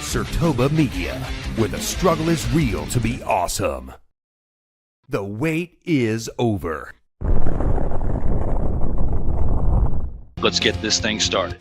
Sirtoba Media, where the struggle is real to be awesome. The wait is over. Let's get this thing started.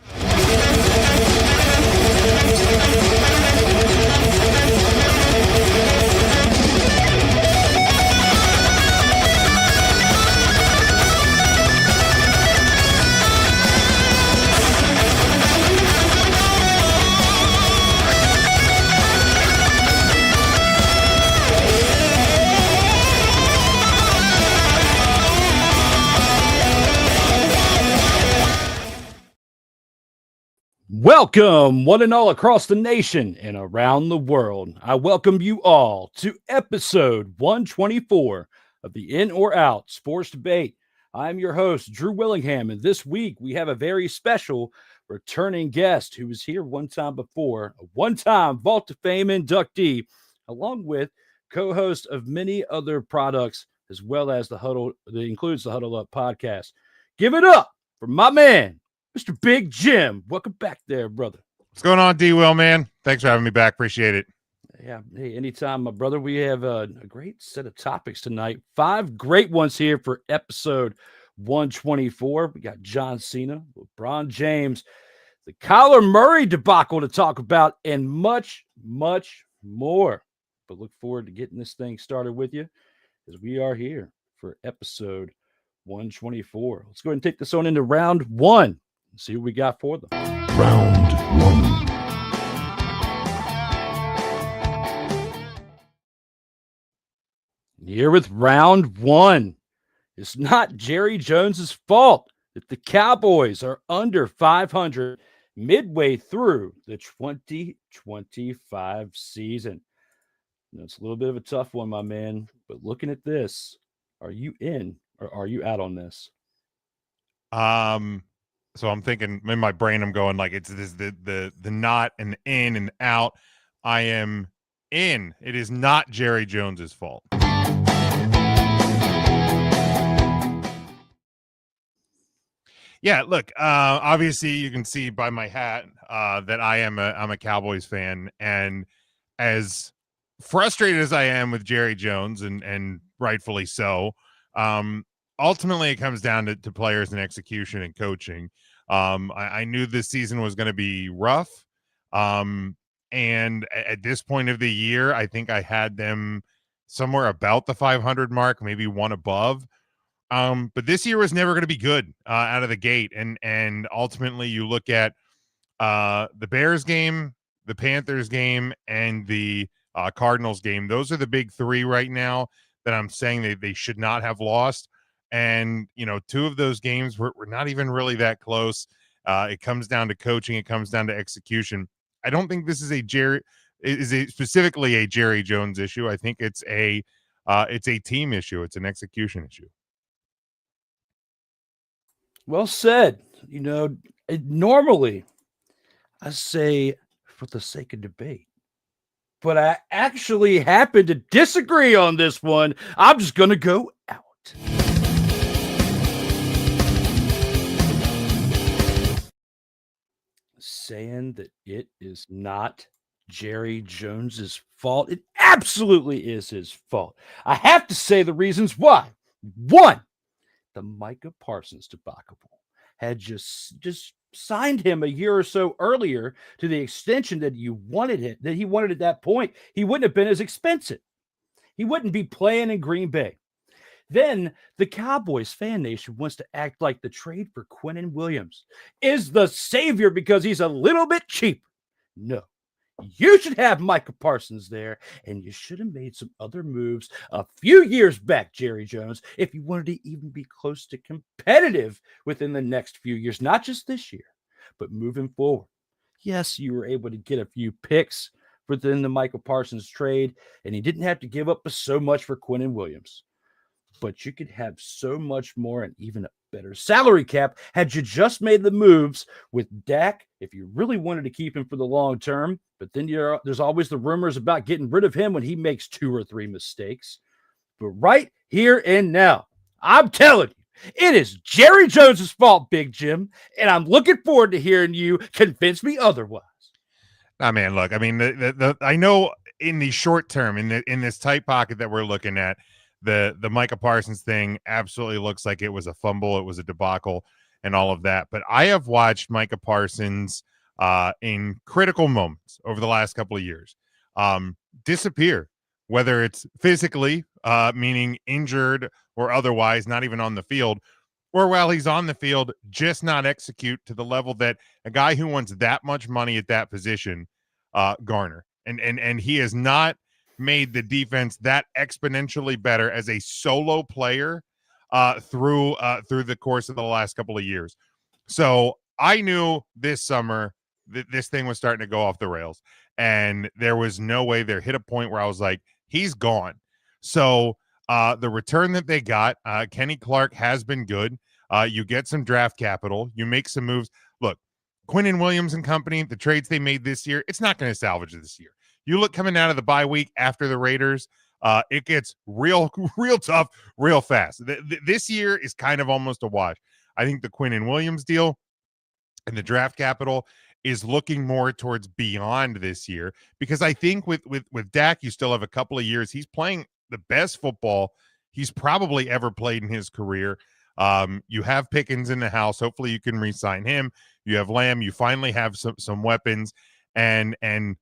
Welcome, one and all across the nation and around the world. I welcome you all to episode 124 of the In or Out Sports Debate. I'm your host, Drew Willingham, and this week we have a very special returning guest who was here one time before, a one-time Vault of Fame inductee, along with co-host of many other products, as well as that includes the Huddle Up podcast. Give it up for my man, Mr. Big Jim. Welcome back there, brother. What's going on, D-Will, man? Thanks for having me back. Appreciate it. Yeah, hey, anytime, my brother. We have a great set of topics tonight. 5 great ones here for episode 124. We got John Cena, LeBron James, the Kyler Murray debacle to talk about, and much, much more. But look forward to getting this thing started with you as we are here for episode 124. Let's go ahead and take this on into round one. See what we got for them. Round one. Here with round one. It's not Jerry Jones's fault that the Cowboys are under 500 midway through the 2025 season. It's a little bit of a tough one, my man. But looking at this, are you in or are you out on this? So I'm thinking in my brain, I'm going like it's this the not and in and out. I am in. It is not Jerry Jones's fault. Yeah, look, obviously you can see by my hat that I'm a Cowboys fan, and as frustrated as I am with Jerry Jones, and rightfully so, ultimately it comes down to players and execution and coaching. I knew this season was going to be rough. And at this point of the year, I think I had them somewhere about the 500 mark, maybe one above. But this year was never going to be good out of the gate. And ultimately you look at the Bears game, the Panthers game, and the Cardinals game. Those are the big 3 right now that I'm saying they should not have lost. And, 2 of those games were not even really that close. It comes down to coaching. It comes down to execution. I don't think this is specifically a Jerry Jones issue. I think it's a team issue. It's an execution issue. Well said. Normally I say for the sake of debate, but I actually happen to disagree on this one. I'm just going to go out. Saying that it is not Jerry Jones's fault. It absolutely is his fault. I have to say the reasons why. 1, the Micah Parsons debacle had just signed him a year or so earlier to the extension that he wanted at that point. He wouldn't have been as expensive. He wouldn't be playing in Green Bay. Then the Cowboys fan nation wants to act like the trade for Quinnen Williams is the savior because he's a little bit cheaper. No, you should have Micah Parsons there, and you should have made some other moves a few years back, Jerry Jones, if you wanted to even be close to competitive within the next few years, not just this year, but moving forward. Yes, you were able to get a few picks within the Micah Parsons trade, and he didn't have to give up so much for Quinnen Williams. But you could have so much more and even a better salary cap had you just made the moves with Dak if you really wanted to keep him for the long term. But then there's always the rumors about getting rid of him when he makes 2 or 3 mistakes. But right here and now, I'm telling you, it is Jerry Jones's fault, Big Jim, and I'm looking forward to hearing you convince me otherwise. Oh man, look, I mean, I know in the short term, in this tight pocket that we're looking at, the Micah Parsons thing absolutely looks like it was a fumble, it was a debacle, and all of that. But I have watched Micah Parsons in critical moments over the last couple of years disappear, whether it's physically, meaning injured or otherwise, not even on the field, or while he's on the field, just not execute to the level that a guy who wants that much money at that position garner. And he has not made the defense that exponentially better as a solo player through the course of the last couple of years. So I knew this summer that this thing was starting to go off the rails, and there was no way there hit a point where I was like, he's gone. So the return that they got, Kenny Clark has been good. You get some draft capital. You make some moves. Look, Quinnen Williams and company, the trades they made this year, it's not going to salvage this year. You look coming out of the bye week after the Raiders, it gets real tough, real fast. This year is kind of almost a wash. I think the Quinnen Williams deal and the draft capital is looking more towards beyond this year, because I think with Dak, you still have a couple of years. He's playing the best football he's probably ever played in his career. You have Pickens in the house. Hopefully you can re-sign him. You have Lamb. You finally have some weapons. And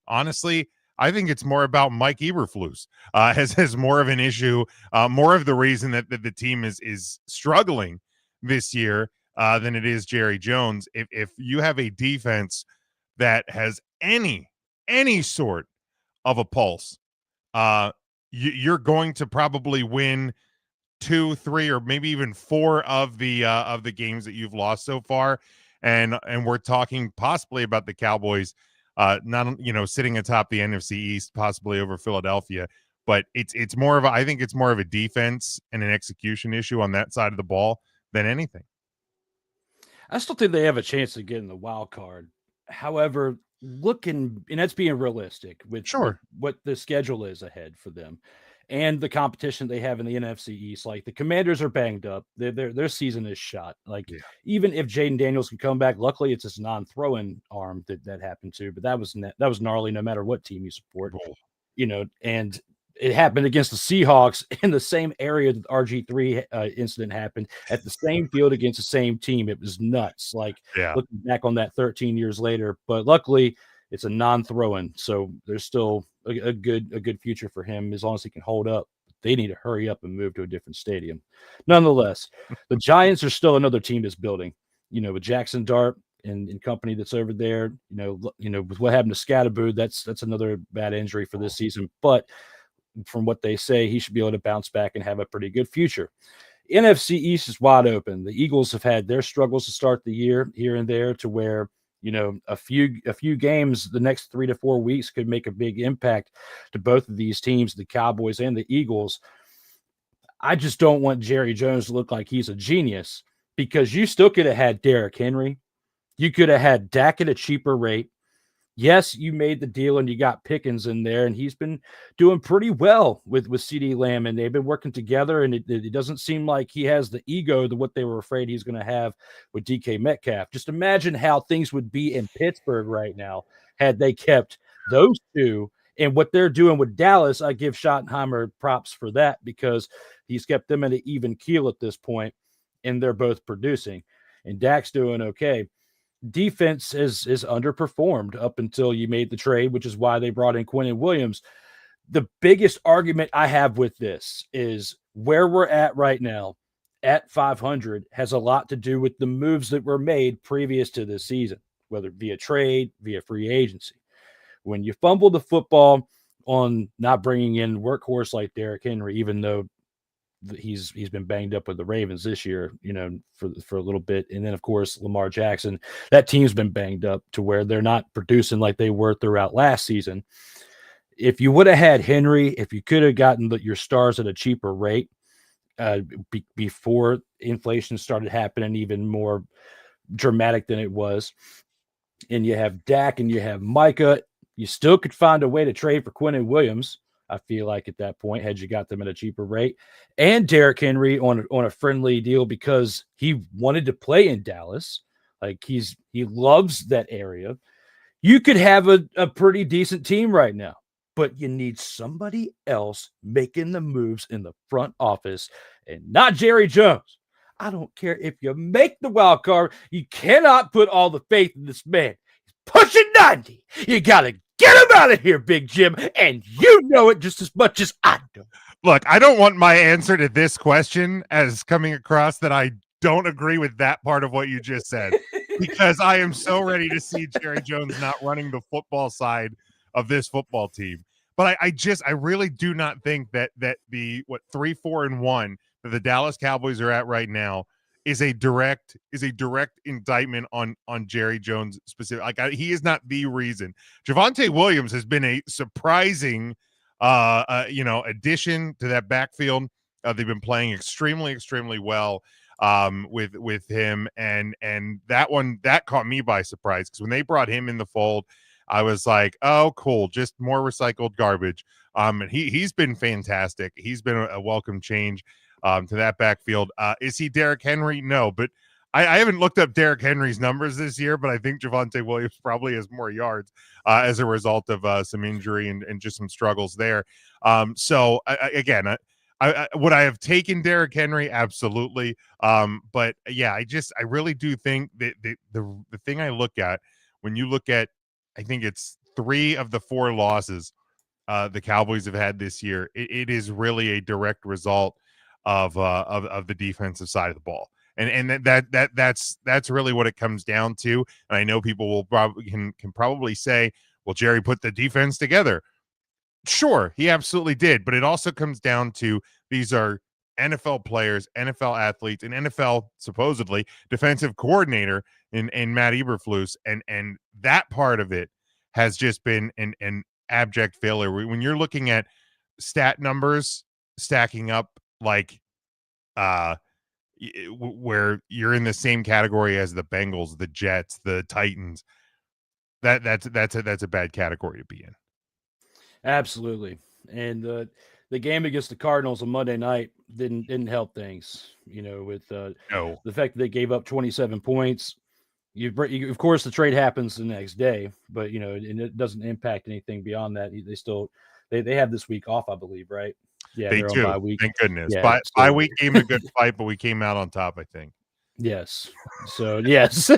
honestly, I think it's more about Mike Eberflus has more of an issue, more of the reason that the team is struggling this year than it is Jerry Jones. If you have a defense that has any sort of a pulse, you're going to probably win 2, 3, or maybe even 4 of the games that you've lost so far. And we're talking possibly about the Cowboys not sitting atop the NFC East, possibly over Philadelphia. But it's more of I think it's more of a defense and an execution issue on that side of the ball than anything. I still think they have a chance to get in the wild card. However, and that's being realistic with what the schedule is ahead for them and the competition they have in the NFC East. Like, the Commanders are banged up. Their season is shot. Like, even if Jaden Daniels can come back, luckily it's his non-throwing arm that happened to, but that was gnarly no matter what team you support. And it happened against the Seahawks in the same area that the RG3 incident happened, at the same field against the same team. It was nuts. Like, looking back on that 13 years later, but luckily it's a non-throwing, so there's still a good future for him as long as he can hold up. They need to hurry up and move to a different stadium. Nonetheless, the Giants are still another team that's building. With Jackson Dart and company that's over there. With what happened to Scatterboo, that's another bad injury for this season. But from what they say, he should be able to bounce back and have a pretty good future. NFC East is wide open. The Eagles have had their struggles to start the year here and there, to where a few games the next 3 to 4 weeks could make a big impact to both of these teams, the Cowboys and the Eagles. I just don't want Jerry Jones to look like he's a genius, because you still could have had Derrick Henry. You could have had Dak at a cheaper rate. Yes, you made the deal and you got Pickens in there, and he's been doing pretty well with CeeDee Lamb, and they've been working together, and it doesn't seem like he has the ego to what they were afraid he's going to have with DK Metcalf. Just imagine how things would be in Pittsburgh right now had they kept those two. And what they're doing with Dallas, I give Schottenheimer props for that, because he's kept them at an even keel at this point, and they're both producing. And Dak's doing okay. Defense is underperformed up until you made the trade, which is why they brought in Quinnen Williams. The biggest argument I have with this is where we're at right now at 500 has a lot to do with the moves that were made previous to this season, whether via trade, via free agency. When you fumble the football on not bringing in workhorse like Derrick Henry, even though he's been banged up with the Ravens this year, for a little bit. And then, of course, Lamar Jackson, that team's been banged up to where they're not producing like they were throughout last season. If you would have had Henry, if you could have gotten your stars at a cheaper rate before inflation started happening even more dramatic than it was, and you have Dak and you have Micah, you still could find a way to trade for Quinnen Williams. I feel like at that point, had you got them at a cheaper rate, and Derrick Henry on a friendly deal, because he wanted to play in Dallas. Like, he loves that area. You could have a pretty decent team right now, but you need somebody else making the moves in the front office and not Jerry Jones. I don't care if you make the wild card. You cannot put all the faith in this man. He's pushing 90. You got to get him out of here, Big Jim. And you know it just as much as I do. Look, I don't want my answer to this question as coming across that I don't agree with that part of what you just said, because I am so ready to see Jerry Jones not running the football side of this football team. But I really do not think that the 3-4-1 that the Dallas Cowboys are at right now is a direct indictment on Jerry Jones specific. Like, he is not the reason. Javonte Williams has been a surprising addition to that backfield. They've been playing extremely well with him, and that caught me by surprise, because when they brought him in the fold, I was like, oh, cool, just more recycled garbage. And he's been fantastic. He's been a welcome change to that backfield. Is he Derrick Henry? No, but I haven't looked up Derrick Henry's numbers this year, but I think Javonte Williams probably has more yards as a result of some injury and just some struggles there. So again, would I have taken Derrick Henry? Absolutely. But yeah, I really do think that the thing I look at when you look at, I think it's 3 of the 4 losses the Cowboys have had this year, it is really a direct result of the defensive side of the ball. And that's really what it comes down to. And I know people will probably say, well, Jerry put the defense together. Sure, he absolutely did. But it also comes down to, these are NFL players, NFL athletes, and NFL supposedly defensive coordinator in Matt Eberflus, and that part of it has just been an abject failure. When you're looking at stat numbers stacking up, like where you're in the same category as the Bengals, the Jets, the Titans, that's a bad category to be in. Absolutely. And the game against the Cardinals on Monday night didn't help things, with the fact that they gave up 27 points. Of course, the trade happens the next day, but and it doesn't impact anything beyond that. They have this week off, I believe, right? Yeah, they they're do. on bye week. Thank goodness. Yeah, bye week came a good fight, but we came out on top, I think. Yes. So yes,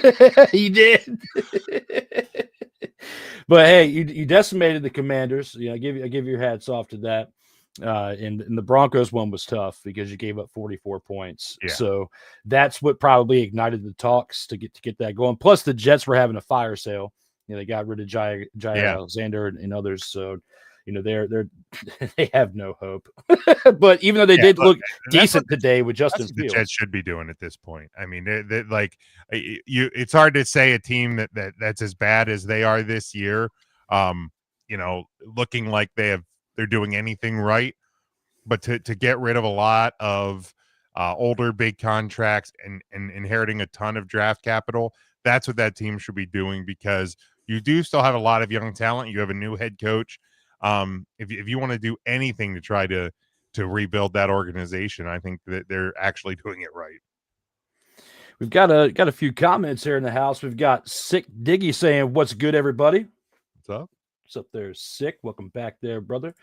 he did. But hey, you decimated the Commanders. I give you your hats off to that. And the Broncos one was tough because you gave up 44 points. Yeah. So that's what probably ignited the talks to get that going. Plus, the Jets were having a fire sale. They got rid of Jai Alexander and others. So they have no hope. But even though they did look decent today with Justin Fields, the Jets should be doing at this point. I mean, they're like, it's hard to say a team that's as bad as they are this year. Looking like they're doing anything right, but to get rid of a lot of older big contracts and inheriting a ton of draft capital, that's what that team should be doing, because you do still have a lot of young talent. You have a new head coach. If you want to do anything to try to rebuild that organization, I think that they're actually doing it right. We've got a few comments here in the house. We've got Sick Diggy saying, "What's good, everybody?" What's up? What's up there, Sick? Welcome back there, brother.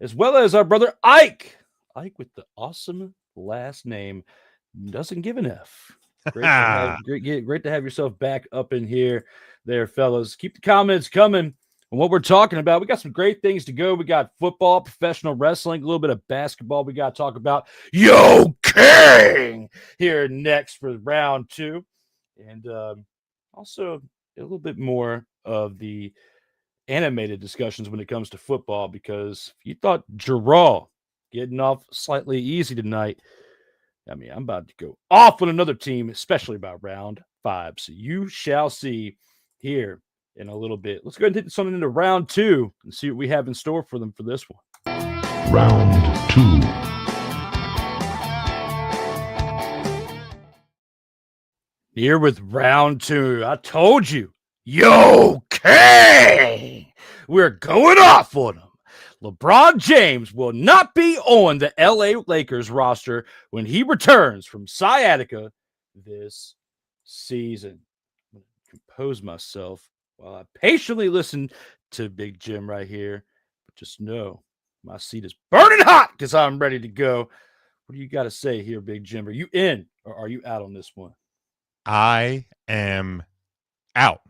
As well as our brother Ike. Ike with the awesome last name, doesn't give an F. Great to have yourself back up in here there, fellas. Keep the comments coming on what we're talking about. We got some great things to go. We got football, professional wrestling, a little bit of basketball we got to talk about. Yo, King! Here next for round 2. And also a little bit more of the animated discussions when it comes to football, because if you thought Gerard getting off slightly easy tonight, I mean, I'm about to go off on another team, especially about round 5. So you shall see here in a little bit. Let's go ahead and hit something into round 2 and see what we have in store for them for this one. Round 2. Here with round 2. I told you. Yo, King! We're going off on them. LeBron James will not be on the LA Lakers roster when he returns from sciatica this season. I'm going to compose myself while I patiently listen to Big Jim right here. But just know my seat is burning hot because I'm ready to go. What do you got to say here, Big Jim? Are you in or are you out on this one? I am out.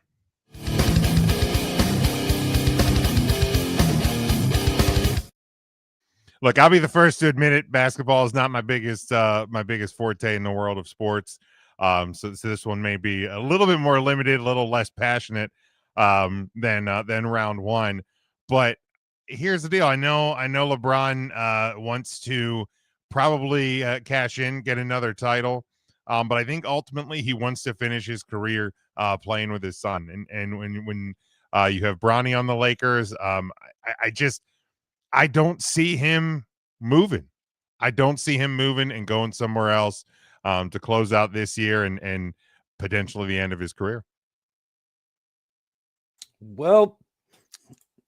Look, I'll be the first to admit it. Basketball is not my biggest forte in the world of sports. So this one may be a little bit more limited, a little less passionate than round one. But here's the deal: I know LeBron wants to probably cash in, get another title. But I think ultimately he wants to finish his career playing with his son. And when you have Bronny on the Lakers, I don't see him moving. I don't see him moving and going somewhere else to close out this year and potentially the end of his career. Well,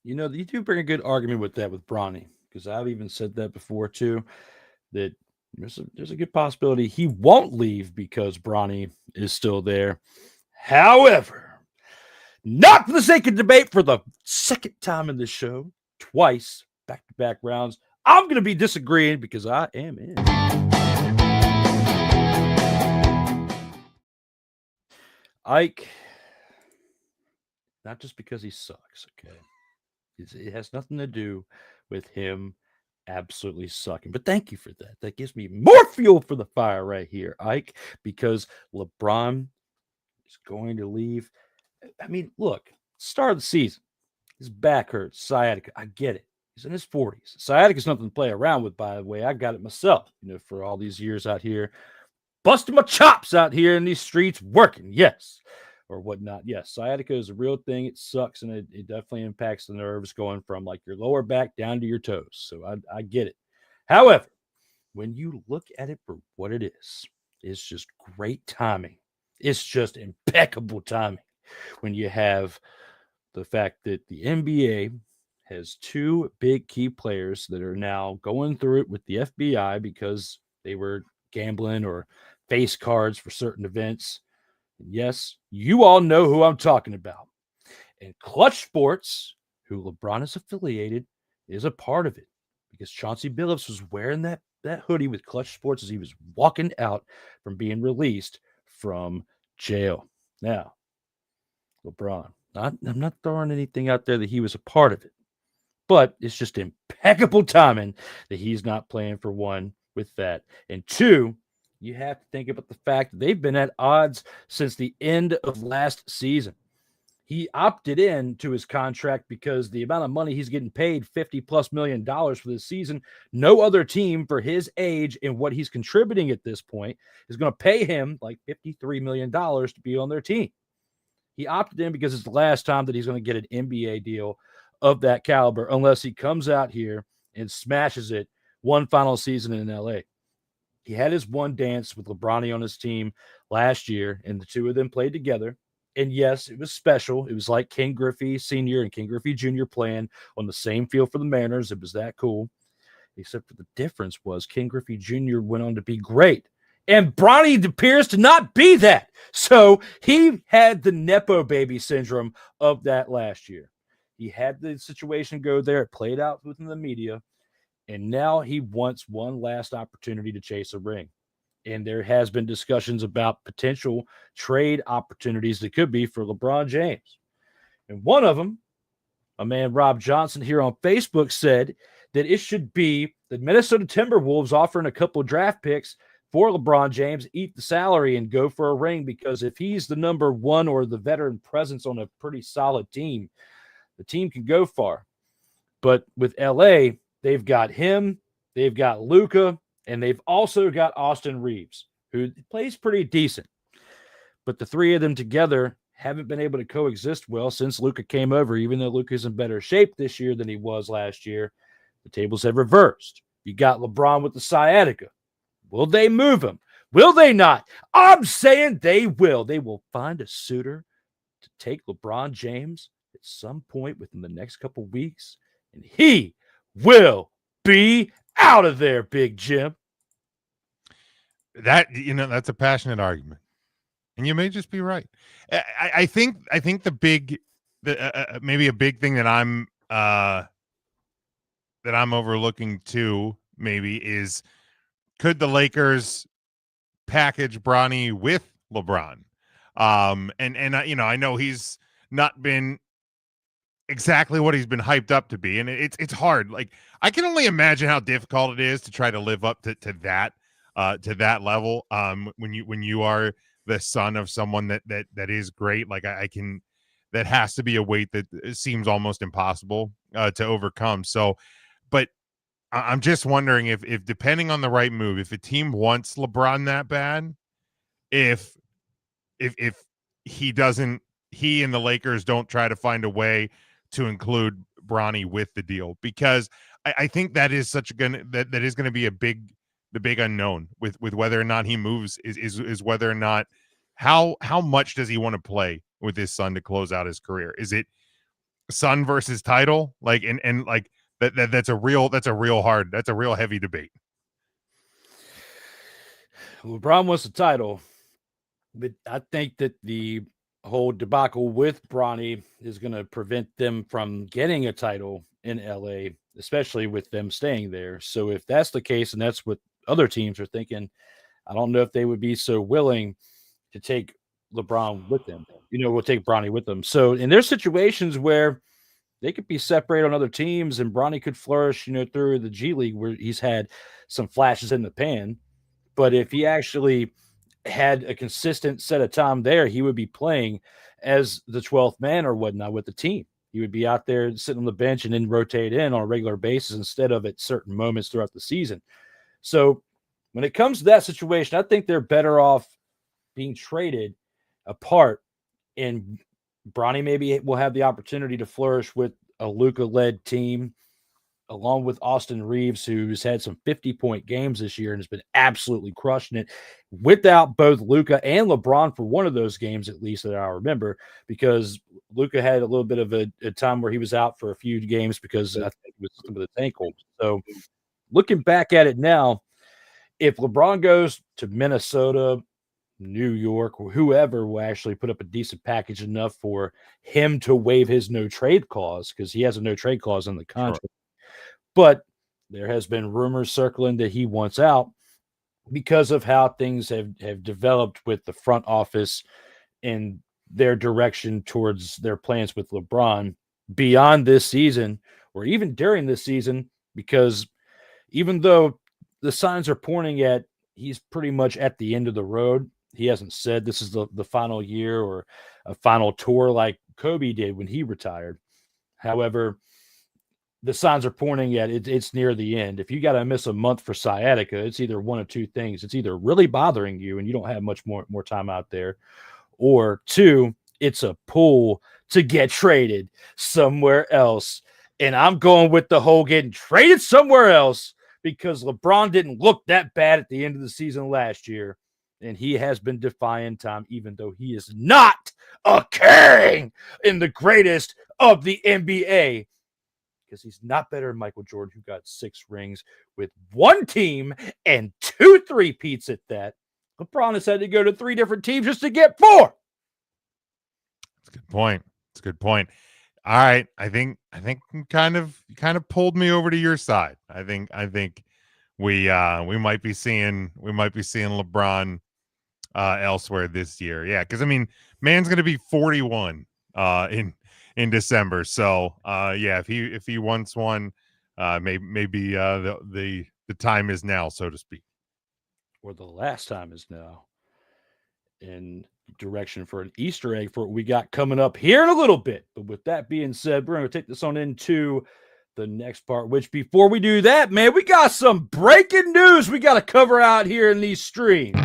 you do bring a good argument with that with Bronny, because I've even said that before too, that there's a good possibility he won't leave because Bronny is still there. However, not for the sake of debate, for the second time in this show, twice, back-to-back rounds, I'm going to be disagreeing because I am in. Ike, not just because he sucks, okay? It has nothing to do with him absolutely sucking. But thank you for that. That gives me more fuel for the fire right here, Ike, because LeBron is going to leave. I mean, look, start of the season, his back hurts, sciatica. I get it. He's in his 40s. Sciatica is nothing to play around with, by the way. I got it myself, for all these years out here, busting my chops out here in these streets, working, yes, or whatnot. Yes, sciatica is a real thing. It sucks, and it definitely impacts the nerves going from like your lower back down to your toes. So I get it. However, when you look at it for what it is, it's just great timing. It's just impeccable timing when you have the fact that the NBA has two big key players that are now going through it with the FBI because they were gambling or face cards for certain events. And yes, you all know who I'm talking about. And Clutch Sports, who LeBron is affiliated, is a part of it because Chauncey Billups was wearing that hoodie with Clutch Sports as he was walking out from being released from jail. Now, LeBron, I'm not throwing anything out there that he was a part of it, but it's just impeccable timing that he's not playing for one with that. And two, you have to think about the fact that they've been at odds since the end of last season. He opted in to his contract because the amount of money he's getting paid, $50+ million for this season, no other team for his age and what he's contributing at this point is going to pay him like $53 million to be on their team. He opted in because it's the last time that he's going to get an NBA deal of that caliber unless he comes out here and smashes it one final season in LA. He had his one dance with LeBron on his team last year, and the two of them played together. And yes, it was special. It was like King Griffey Sr. and King Griffey Jr. playing on the same field for the Mariners. It was that cool. Except for the difference was King Griffey Jr. went on to be great. And Bronny appears to not be that. So he had the Nepo baby syndrome of that last year. He had the situation go there. It played out within the media. And now he wants one last opportunity to chase a ring. And there has been discussions about potential trade opportunities that could be for LeBron James. And one of them, a man, Rob Johnson, here on Facebook said that it should be the Minnesota Timberwolves offering a couple of draft picks for LeBron James, eat the salary and go for a ring, because if he's the number one or the veteran presence on a pretty solid team, the team can go far. But with LA, they've got him, they've got Luka, and they've also got Austin Reeves, who plays pretty decent. But the three of them together haven't been able to coexist well since Luka came over. Even though Luka's in better shape this year than he was last year, the tables have reversed. You got LeBron with the sciatica. Will they move him? Will they not? I'm saying they will. They will find a suitor to take LeBron James at some point within the next couple weeks, and he will be out of there, Big Jim. That's a passionate argument, and you may just be right. I think the big maybe a big thing that I'm overlooking too, maybe, is could the Lakers package Bronny with LeBron? And I know he's not been exactly what he's been hyped up to be, and it's hard. Like, I can only imagine how difficult it is to try to live up to that level. When you are the son of someone that is great, like I can, that has to be a weight that seems almost impossible to overcome. So, but I'm just wondering if depending on the right move, if a team wants LeBron that bad, if he doesn't, he and the Lakers don't try to find a way to include Bronny with the deal, because I think that is that is going to be the big unknown with whether or not he moves is whether or not how much does he want to play with his son to close out his career? Is it son versus title? Like, and like that's a real heavy debate. LeBron wants the title, but I think that the whole debacle with Bronny is going to prevent them from getting a title in LA, especially with them staying there. So if that's the case, and that's what other teams are thinking, I don't know if they would be so willing to take LeBron with them. We'll take Bronny with them. So in there's situations where they could be separated on other teams, and Bronny could flourish, through the G League, where he's had some flashes in the pan. But if he actually had a consistent set of time there, he would be playing as the 12th man or whatnot with the team. He would be out there sitting on the bench and then rotate in on a regular basis instead of at certain moments throughout the season. So when it comes to that situation, I think they're better off being traded apart, and Bronny maybe will have the opportunity to flourish with a Luka-led team, along with Austin Reeves, who's had some 50-point games this year and has been absolutely crushing it, without both Luka and LeBron for one of those games, at least, that I remember, because Luka had a little bit of a time where he was out for a few games because I think it was something with his ankle. So looking back at it now, if LeBron goes to Minnesota, New York, or whoever will actually put up a decent package enough for him to waive his no trade clause, because he has a no trade clause in the contract. Sure. But there has been rumors circling that he wants out because of how things have developed with the front office and their direction towards their plans with LeBron beyond this season, or even during this season, because even though the signs are pointing at he's pretty much at the end of the road, he hasn't said this is the final year or a final tour like Kobe did when he retired. However, the signs are pointing at it's near the end. If you got to miss a month for sciatica, it's either one of two things. It's either really bothering you and you don't have much more time out there, or two, it's a pull to get traded somewhere else. And I'm going with the whole getting traded somewhere else, because LeBron didn't look that bad at the end of the season last year. And he has been defying time, even though he is not a king in the greatest of the NBA. Because he's not better than Michael Jordan, who got 6 rings with one team and 2 3-peats at that. LeBron has had to go to 3 different teams just to get 4. That's a good point. That's a good point. All right, I think you kind of pulled me over to your side. I think we might be seeing LeBron elsewhere this year. Yeah, because I mean, man's going to be 41 in December. So yeah, if he wants one, maybe the time is now, so to speak, or the last time is now. In direction for an Easter egg for what we got coming up here in a little bit. But with that being said, we're going to take this on into the next part, which before we do that, man, we got some breaking news we got to cover out here in these streams.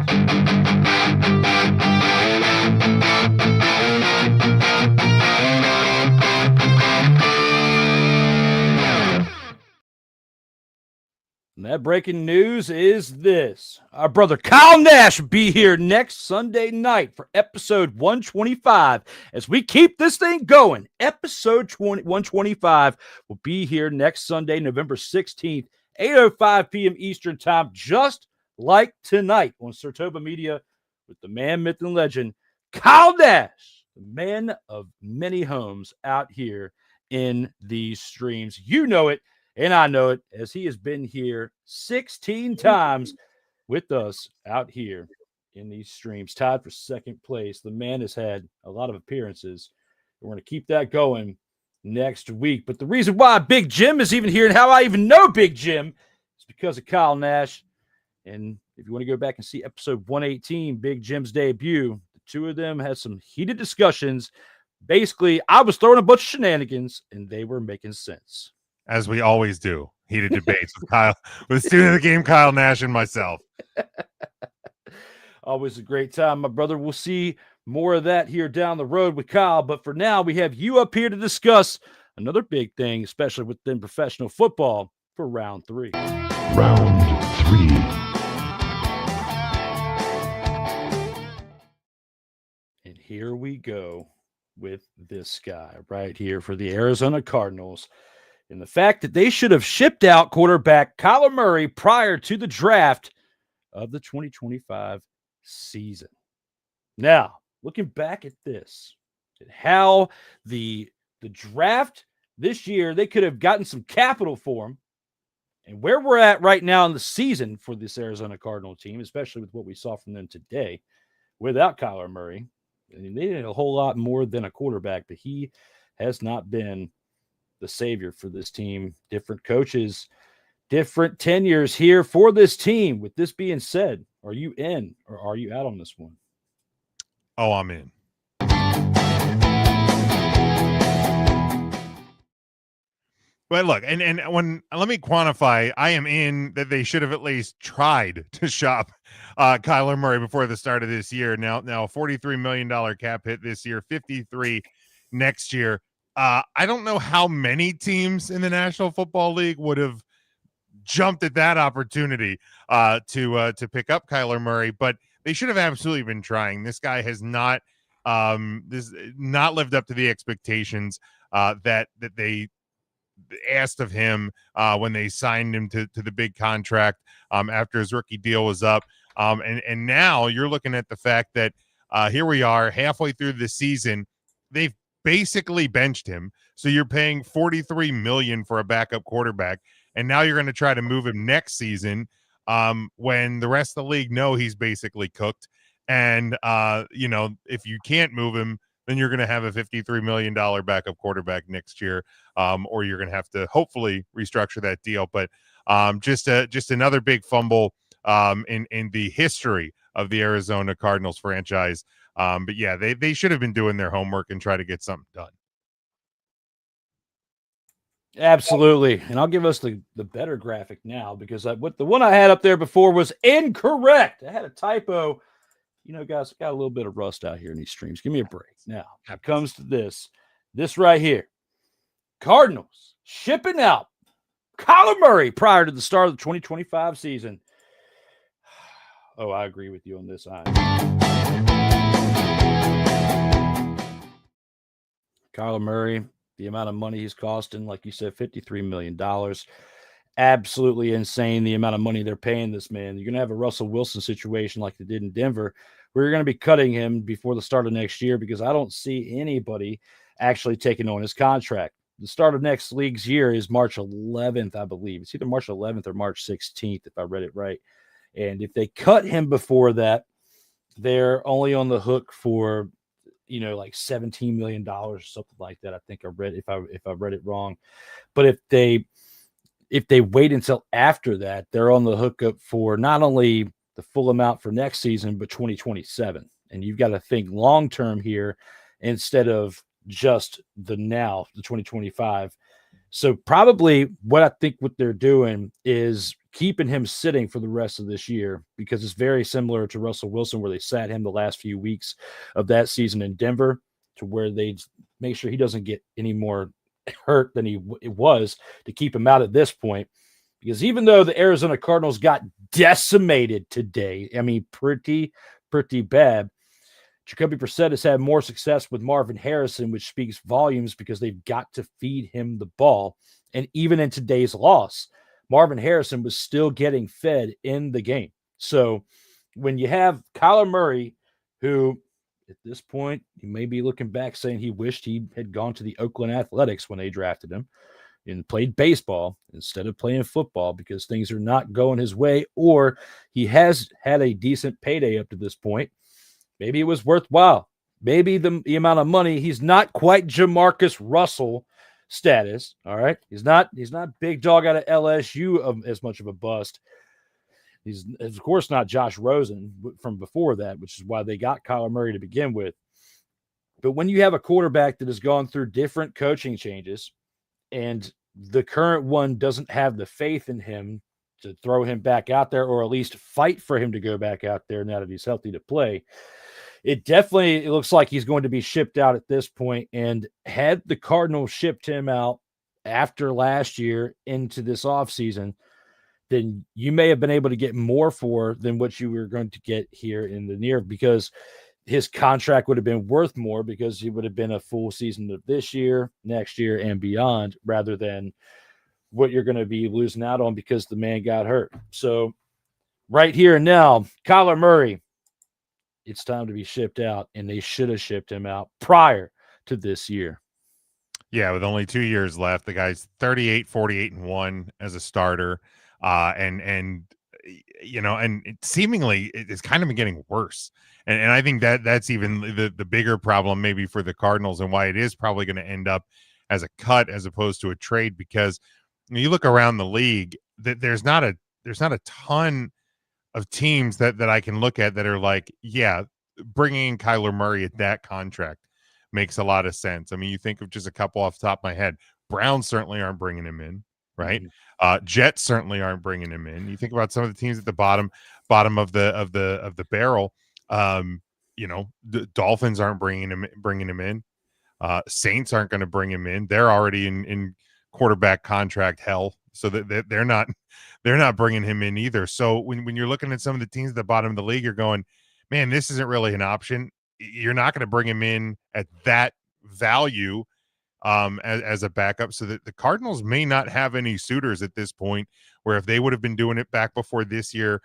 And that breaking news is this. Our brother Kyle Nash will be here next Sunday night for episode 125. As we keep this thing going, episode 125 will be here next Sunday, November 16th, 8:05 p.m. Eastern Time, just like tonight on Sirtoba Media with the man, myth, and legend, Kyle Nash, the man of many homes out here in these streams. You know it, and I know it, as he has been here 16 times with us out here in these streams, tied for second place. The man has had a lot of appearances. We're going to keep that going next week. But the reason why Big Jim is even here and how I even know Big Jim is because of Kyle Nash. And if you want to go back and see episode 118, Big Jim's debut, the two of them had some heated discussions. Basically, I was throwing a bunch of shenanigans, and they were making sense. As we always do, heated debates with Kyle, with the student of the game, Kyle Nash, and myself. Always a great time, my brother. We'll see more of that here down the road with Kyle. But for now, we have you up here to discuss another big thing, especially within professional football, for round 3. Round 3. And here we go with this guy right here for the Arizona Cardinals. And the fact that they should have shipped out quarterback Kyler Murray prior to the draft of the 2025 season. Now, looking back at this, at how the draft this year, they could have gotten some capital for him. And where we're at right now in the season for this Arizona Cardinal team, especially with what we saw from them today, without Kyler Murray, I mean, they needed a whole lot more than a quarterback, but he has not been the savior for this team. Different coaches, different tenures here for this team. With this being said, are you in or are you out on this one? Oh, I'm in. But look, and when let me quantify, I am in that they should have at least tried to shop Kyler Murray before the start of this year. Now a $43 million cap hit this year, 53 next year. I don't know how many teams in the National Football League would have jumped at that opportunity to pick up Kyler Murray, but they should have absolutely been trying. This guy has not lived up to the expectations that they asked of him when they signed him to the big contract after his rookie deal was up. And now you're looking at the fact that here we are halfway through the season. They've basically benched him. So you're paying $43 million for a backup quarterback. And now you're going to try to move him next season when the rest of the league know he's basically cooked. And, if you can't move him, then you're going to have a $53 million backup quarterback next year, or you're going to have to hopefully restructure that deal. But just another big fumble in the history of the Arizona Cardinals franchise. But yeah, they should have been doing their homework and try to get something done. Absolutely. And I'll give us the better graphic now because the one I had up there before was incorrect. I had a typo. Guys, got a little bit of rust out here in these streams. Give me a break. Now, when it comes to this right here, Cardinals shipping out Kyler Murray prior to the start of the 2025 season. Oh, I agree with you on this. Kyler Murray, the amount of money he's costing, like you said, $53 million. Absolutely insane the amount of money they're paying this man. You're going to have a Russell Wilson situation like they did in Denver, where you're going to be cutting him before the start of next year because I don't see anybody actually taking on his contract. The start of next league's year is March 11th, I believe. It's either March 11th or March 16th, if I read it right. And if they cut him before that, they're only on the hook for, like $17 million or something like that. I think I read if I read it wrong. But if they wait until after that, they're on the hook up for not only the full amount for next season, but 2027. And you've got to think long term here instead of just the 2025. So probably what they're doing is keeping him sitting for the rest of this year because it's very similar to Russell Wilson, where they sat him the last few weeks of that season in Denver to where they make sure he doesn't get any more hurt than it was to keep him out at this point. Because even though the Arizona Cardinals got decimated today, I mean, pretty bad, Jacoby Brissett has had more success with Marvin Harrison, which speaks volumes because they've got to feed him the ball. And even in today's loss, Marvin Harrison was still getting fed in the game. So when you have Kyler Murray, who at this point, he may be looking back saying he wished he had gone to the Oakland Athletics when they drafted him and played baseball instead of playing football because things are not going his way, or he has had a decent payday up to this point. Maybe it was worthwhile. Maybe the amount of money, he's not quite Jamarcus Russell status. All right. He's not big dog out of LSU as much of a bust. He's of course not Josh Rosen from before that, which is why they got Kyler Murray to begin with. But when you have a quarterback that has gone through different coaching changes and the current one doesn't have the faith in him to throw him back out there, or at least fight for him to go back out there now that he's healthy to play, it looks like he's going to be shipped out at this point. And had the Cardinals shipped him out after last year into this offseason, then you may have been able to get more for than what you were going to get here in the near, because his contract would have been worth more because he would have been a full season of this year, next year, and beyond, rather than what you're going to be losing out on because the man got hurt. So right here and now, Kyler Murray, it's time to be shipped out, and they should have shipped him out prior to this year. Yeah, with only 2 years left, the guy's 38, 48, and 1 as a starter. And seemingly it's kind of getting worse. And I think that's even the bigger problem maybe for the Cardinals, and why it is probably going to end up as a cut as opposed to a trade, because you look around the league, that there's not a ton of teams that I can look at that are like, yeah, bringing in Kyler Murray at that contract makes a lot of sense. I mean, you think of just a couple off the top of my head. Browns certainly aren't bringing him in, right? Mm-hmm. Jets certainly aren't bringing him in. You think about some of the teams at the bottom of the barrel. The Dolphins aren't bringing him in. Saints aren't going to bring him in. They're already in quarterback contract hell, so that they're not bringing him in either. So when you're looking at some of the teams at the bottom of the league, you're going, man, this isn't really an option. You're not going to bring him in at that value as a backup, so that the Cardinals may not have any suitors at this point, where if they would have been doing it back before this year,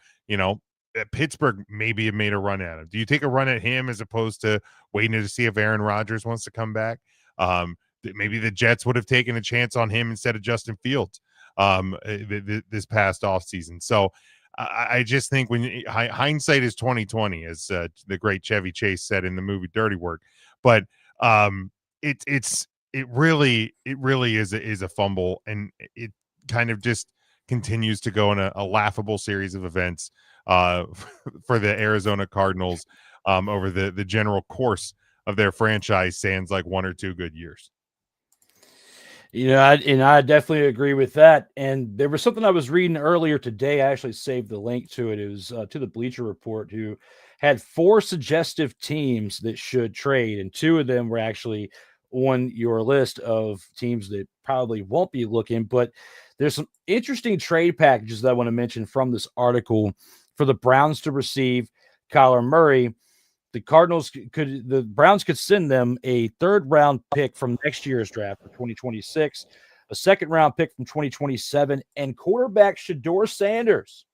Pittsburgh maybe have made a run at him. Do you take a run at him as opposed to waiting to see if Aaron Rodgers wants to come back? Maybe the Jets would have taken a chance on him instead of Justin Fields this past offseason. So I just think when hindsight is 2020, as the great Chevy Chase said in the movie Dirty Work, but it really is a fumble, and it kind of just continues to go in a laughable series of events for the Arizona Cardinals over the general course of their franchise, sans like 1 or 2 good years. I definitely agree with that. And there was something I was reading earlier today. I actually saved the link to it. It was to the Bleacher Report, who had 4 suggestive teams that should trade, and 2 of them were actually on your list of teams that probably won't be looking. But there's some interesting trade packages that I want to mention from this article. For the Browns to receive Kyler Murray, the Browns could send them a 3rd round pick from next year's draft for 2026, a 2nd round pick from 2027, and quarterback Shedeur Sanders.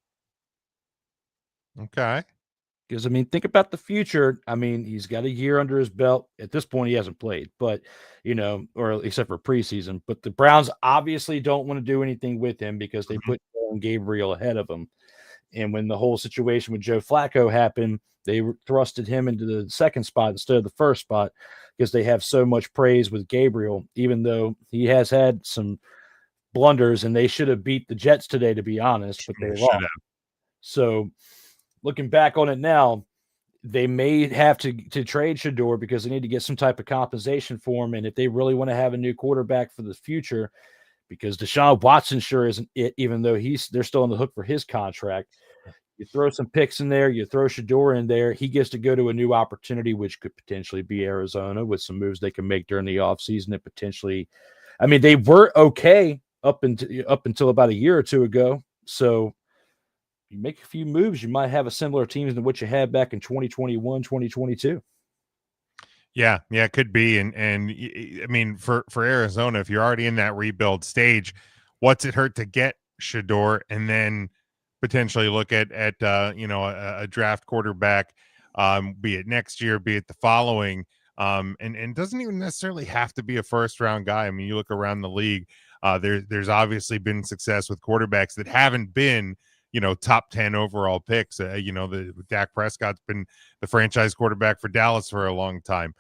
Okay. Because, think about the future. He's got a year under his belt. At this point, he hasn't played, but, or except for preseason. But the Browns obviously don't want to do anything with him because they put Gabriel ahead of him. And when the whole situation with Joe Flacco happened, they thrusted him into the 2nd spot instead of the 1st spot because they have so much praise with Gabriel, even though he has had some blunders, and they should have beat the Jets today, to be honest, but they lost. So looking back on it now, they may have to trade Shedeur because they need to get some type of compensation for him. And if they really want to have a new quarterback for the future, because Deshaun Watson sure isn't it, even though they're still on the hook for his contract. You throw some picks in there, you throw Shedeur in there, he gets to go to a new opportunity, which could potentially be Arizona, with some moves they can make during the offseason and potentially – they were okay up until about a year or 2 ago. So you make a few moves, you might have a similar team to what you had back in 2021, 2022. Yeah, it could be. And for Arizona, if you're already in that rebuild stage, what's it hurt to get Shedeur and then potentially look at a draft quarterback be it next year, be it the following. And doesn't even necessarily have to be a first round guy. I mean, you look around the league, there's obviously been success with quarterbacks that haven't been, top 10 overall picks. The Dak Prescott's been the franchise quarterback for Dallas for a long time.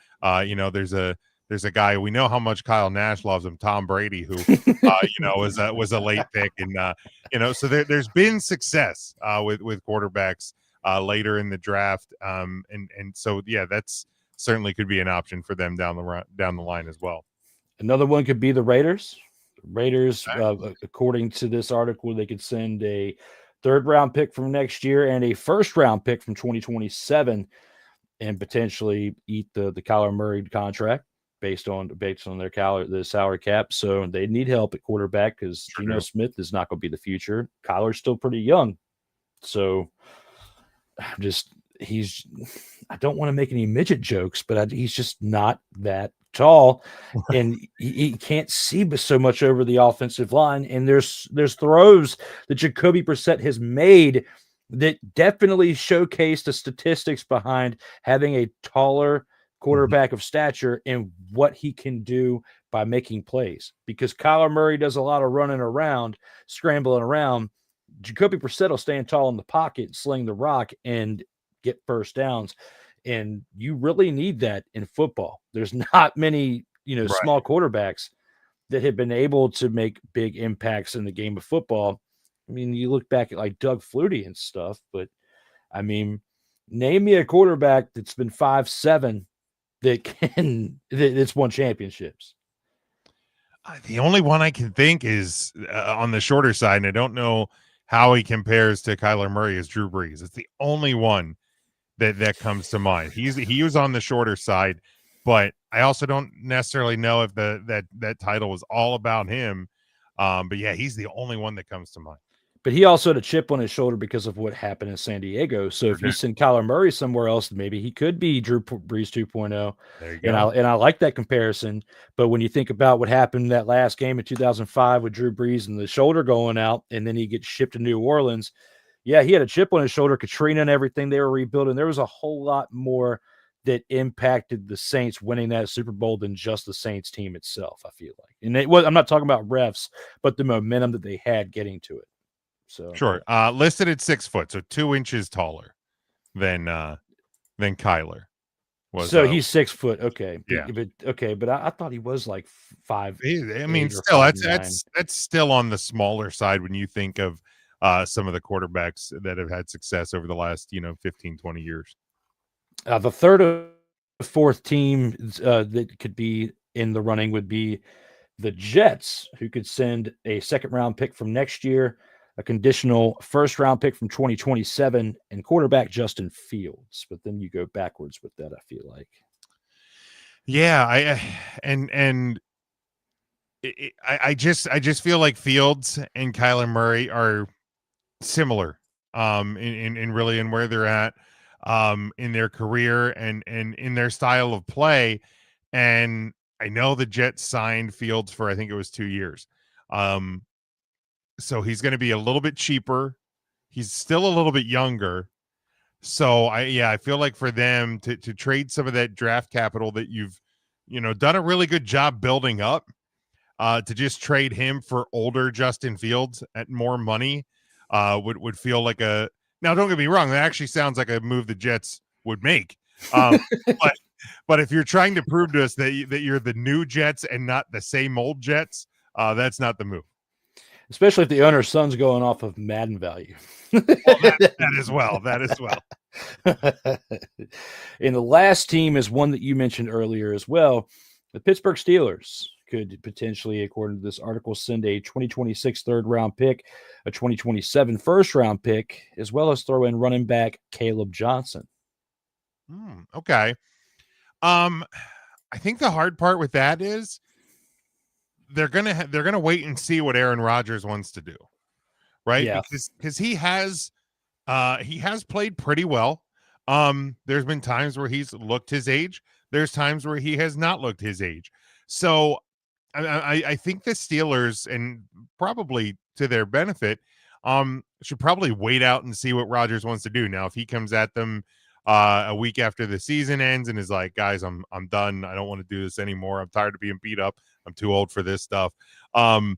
There's a guy, we know how much Kyle Nash loves him, Tom Brady, who was a late pick, and so there's been success with quarterbacks later in the draft, and so yeah, that's certainly could be an option for them down the line as well. Another one could be the Raiders. Okay. According to this article, they could send a third-round pick from next year and a first-round pick from 2027, and potentially eat the Kyler Murray contract based on the salary cap. So they need help at quarterback because Geno Smith is not going to be the future. Kyler's still pretty young, so I don't want to make any midget jokes, but he's just not that tall, and he can't see so much over the offensive line. And there's throws that Jacoby Brissett has made that definitely showcase the statistics behind having a taller quarterback of stature and what he can do by making plays. Because Kyler Murray does a lot of running around, scrambling around. Jacoby Brissett will stand tall in the pocket, sling the rock, and get first downs. And you really need that in football. There's not many, small quarterbacks that have been able to make big impacts in the game of football. I mean, you look back at like Doug Flutie and stuff, but I mean, name me a quarterback that's been 5'7" that's won championships. The only one I can think is on the shorter side, and I don't know how he compares to Kyler Murray, is Drew Brees. It's the only one that comes to mind. He was on the shorter side, but I also don't necessarily know if that title was all about him. But yeah, he's the only one that comes to mind. But he also had a chip on his shoulder because of what happened in San Diego. So if you send Kyler Murray somewhere else, maybe he could be Drew Brees 2.0. There you go. And I like that comparison. But when you think about what happened in that last game in 2005 with Drew Brees and the shoulder going out, and then he gets shipped to New Orleans, yeah, he had a chip on his shoulder, Katrina and everything. They were rebuilding. There was a whole lot more that impacted the Saints winning that Super Bowl than just the Saints team itself, I feel like. And I'm not talking about refs, but the momentum that they had getting to it. So sure. Listed at 6 foot, so 2 inches taller than Kyler was. So he's 6 foot. Okay. Yeah. But I thought he was like 5. I mean, still, that's still on the smaller side when you think of some of the quarterbacks that have had success over the last 15, 20 years. The third or fourth team that could be in the running would be the Jets, who could send a second-round pick from next year, a conditional first-round pick from 2027, and quarterback Justin Fields. But then you go backwards with that, I feel like. Yeah, I just feel like Fields and Kyler Murray are similar in really in where they're at in their career and in their style of play. And I know the Jets signed Fields for, I think it was 2 years. So he's going to be a little bit cheaper. He's still a little bit younger. So I feel like for them to trade some of that draft capital that you've, done a really good job building up, to just trade him for older Justin Fields at more money, would feel like a, now don't get me wrong, that actually sounds like a move the Jets would make. But if you're trying to prove to us that you're the new Jets and not the same old Jets, that's not the move. Especially if the owner's son's going off of Madden value. Well, that as well. That as well. And the last team is one that you mentioned earlier as well. The Pittsburgh Steelers could potentially, according to this article, send a 2026 third-round pick, a 2027 first-round pick, as well as throw in running back Caleb Johnson. Okay. I think the hard part with that is they're gonna wait and see what Aaron Rodgers wants to do, right? Yeah. Because he has played pretty well. There's been times where he's looked his age. There's times where he has not looked his age. So I think the Steelers, and probably to their benefit, should probably wait out and see what Rodgers wants to do. Now, if he comes at them a week after the season ends and is like, guys, I'm done. I don't want to do this anymore. I'm tired of being beat up. I'm too old for this stuff. And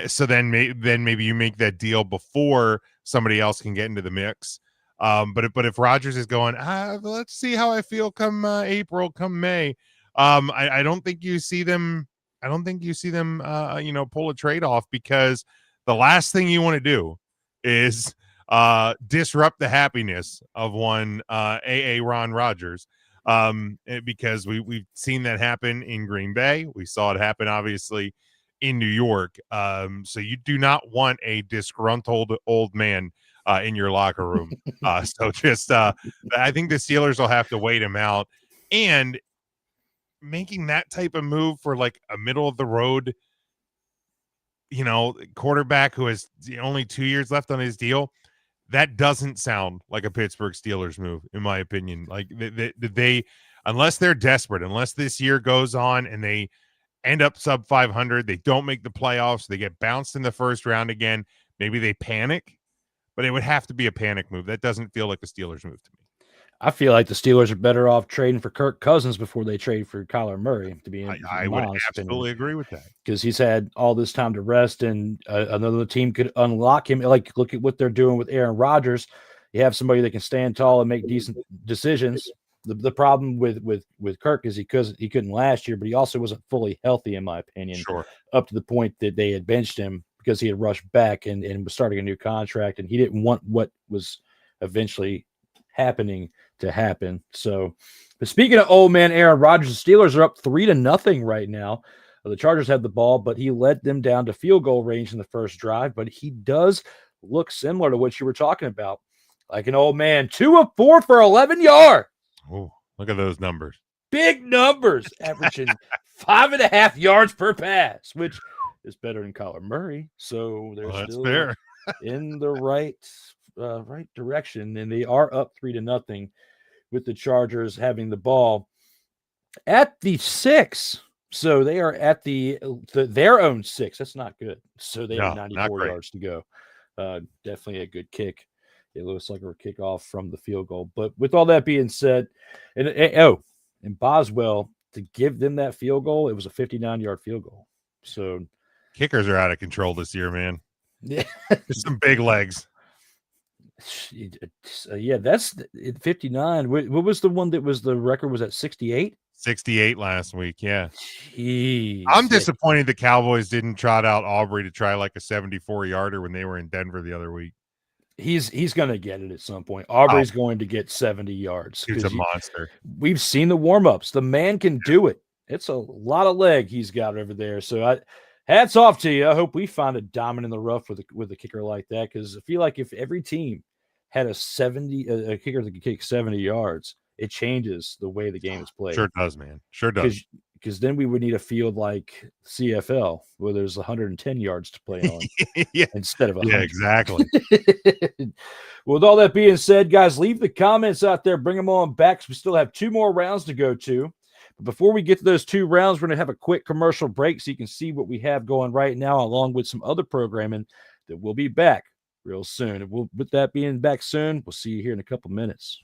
so then maybe you make that deal before somebody else can get into the mix. But if Rodgers is going, let's see how I feel come April, come May. I don't think you see them. I don't think you see them, pull a trade off, because the last thing you want to do is disrupt the happiness of one Ron Rodgers. Because we've seen that happen in Green Bay. We saw it happen, obviously, in New York. So you do not want a disgruntled old man in your locker room. So just I think the Steelers will have to wait him out. And making that type of move for like a middle of the road, quarterback who has only 2 years left on his deal, that doesn't sound like a Pittsburgh Steelers move, in my opinion. Like they unless they're desperate, unless this year goes on and they end up sub 500, they don't make the playoffs, they get bounced in the first round again, maybe they panic, but it would have to be a panic move. That doesn't feel like a Steelers move to me. I feel like the Steelers are better off trading for Kirk Cousins before they trade for Kyler Murray, to be I would absolutely agree with that, because he's had all this time to rest, and another team could unlock him. Like, look at what they're doing with Aaron Rodgers. You have somebody that can stand tall and make decent decisions. The problem with Kirk is he couldn't last year, but he also wasn't fully healthy, in my opinion. Sure. Up to the point that they had benched him because he had rushed back and was starting a new contract, and he didn't want what was eventually happening to happen. So, but speaking of old man Aaron Rodgers, the Steelers are up 3-0 right now. The Chargers had the ball, but he led them down to field goal range in the first drive. But he does look similar to what you were talking about, like an old man. 2 of 4 for 11 yards. Oh, look at those numbers. Big numbers, averaging 5.5 yards per pass, which is better than Kyler Murray. So they're still fair. in the right direction, and they are up 3-0 with the Chargers having the ball at the 6. So they are at their own 6. That's not good. So they have 94 yards to go. Definitely a good kick. It looks like a kickoff from the field goal. But with all that being said, and Boswell, to give them that field goal, it was a 59-yard field goal. So kickers are out of control this year, man. Yeah, there's some big legs. Yeah, that's 59. What was the one that was the record? Was at 68? 68 last week. Yeah. Jeez. I'm disappointed the Cowboys didn't trot out Aubrey to try like a 74-yarder when they were in Denver the other week. He's going to get it at some point. Aubrey's going to get 70 yards. He's a monster. We've seen the warm-ups. The man can do it. It's a lot of leg he's got over there. So hats off to you. I hope we find a diamond in the rough with a kicker like that, because I feel like if every team had a kicker that could kick 70 yards, it changes the way the game is played. Sure does, man. Sure does. Because then we would need a field like CFL where there's 110 yards to play on instead of 100. Yeah, exactly. With all that being said, guys, leave the comments out there. Bring them on back, because we still have 2 more rounds to go to. But before we get to those 2 rounds, we're going to have a quick commercial break so you can see what we have going right now, along with some other programming that we'll be back real soon. And with that being back soon, we'll see you here in a couple minutes.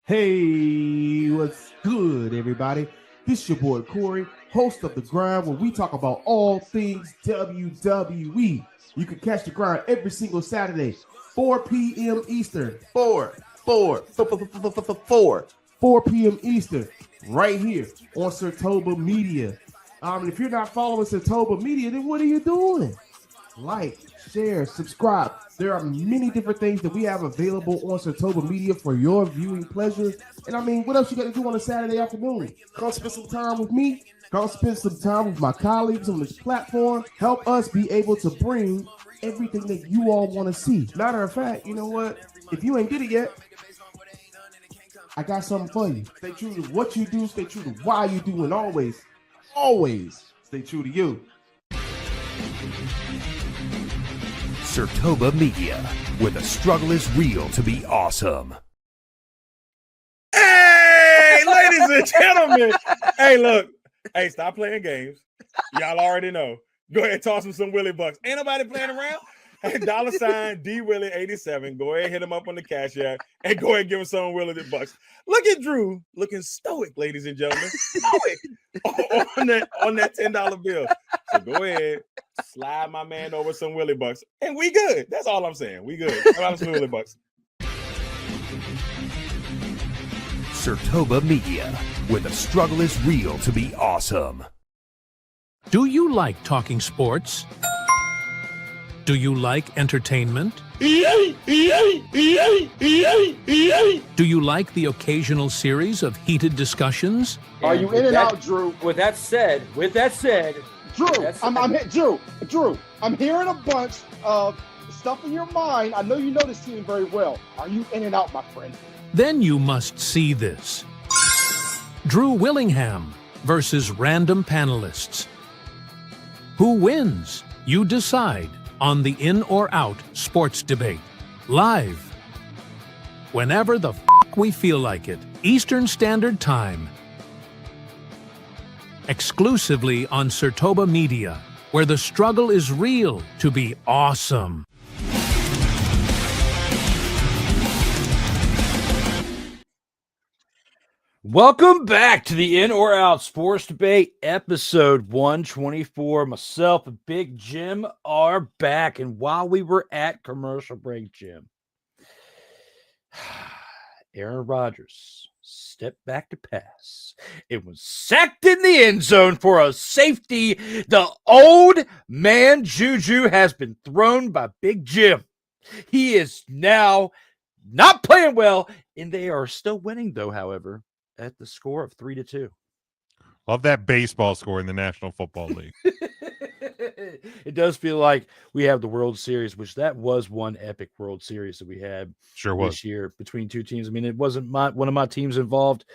Hey, what's good, everybody? This is your boy Corey, host of The Grind, where we talk about all things WWE. You can catch The Grind every single Saturday, 4 p.m. Eastern. 4 p.m. Eastern, right here on Sirtoba Media. If you're not following Sirtoba Media, then what are you doing? Like, share, subscribe. There are many different things that we have available on Sirtoba Media for your viewing pleasure. And what else you got to do on a Saturday afternoon? Come spend some time with me. Come spend some time with my colleagues on this platform. Help us be able to bring everything that you all want to see. Matter of fact, you know what? If you ain't did it yet, I got something for you. Stay true to what you do. Stay true to why you do. And always stay true to you. Sirtoba Media, where the struggle is real to be awesome. Hey, ladies and gentlemen. Hey, look. Hey, stop playing games. Y'all already know. Go ahead and toss him some Willie Bucks. Ain't nobody playing around. Hey, $ D Willie 87. Go ahead, hit him up on the Cash App, and go ahead and give him some Willie Bucks. Look at Drew looking stoic, ladies and gentlemen. Stoic on that $10 bill. So go ahead, slide my man over some Willie Bucks, and we good. That's all I'm saying. We good. Slide him some Willie Bucks. Sirtoba Media, where the struggle is real to be awesome. Do you like talking sports? Do you like entertainment? Do you like the occasional series of heated discussions? Are you in and out, Drew? With that said, Drew, I'm hearing a bunch of stuff in your mind. I know you know this team very well. Are you in and out, my friend? Then you must see this. Drew Willingham versus random panelists. Who wins? You decide on the In or Out Sports Debate. Live. Whenever the we feel like it. Eastern Standard Time. Exclusively on Sirtoba Media, where the struggle is real to be awesome. Welcome back to the In or Out Sports Debate, episode 124. Myself and Big Jim are back. And while we were at commercial break, Jim, Aaron Rodgers stepped back to pass. It was sacked in the end zone for a safety. The old man Juju has been thrown by Big Jim. He is now not playing well, and they are still winning, though, however, at the score of 3-2. Love that baseball score in the National Football League. It does feel like we have the World Series, which that was one epic World Series that we had this year between two teams. I mean, it wasn't one of my teams involved,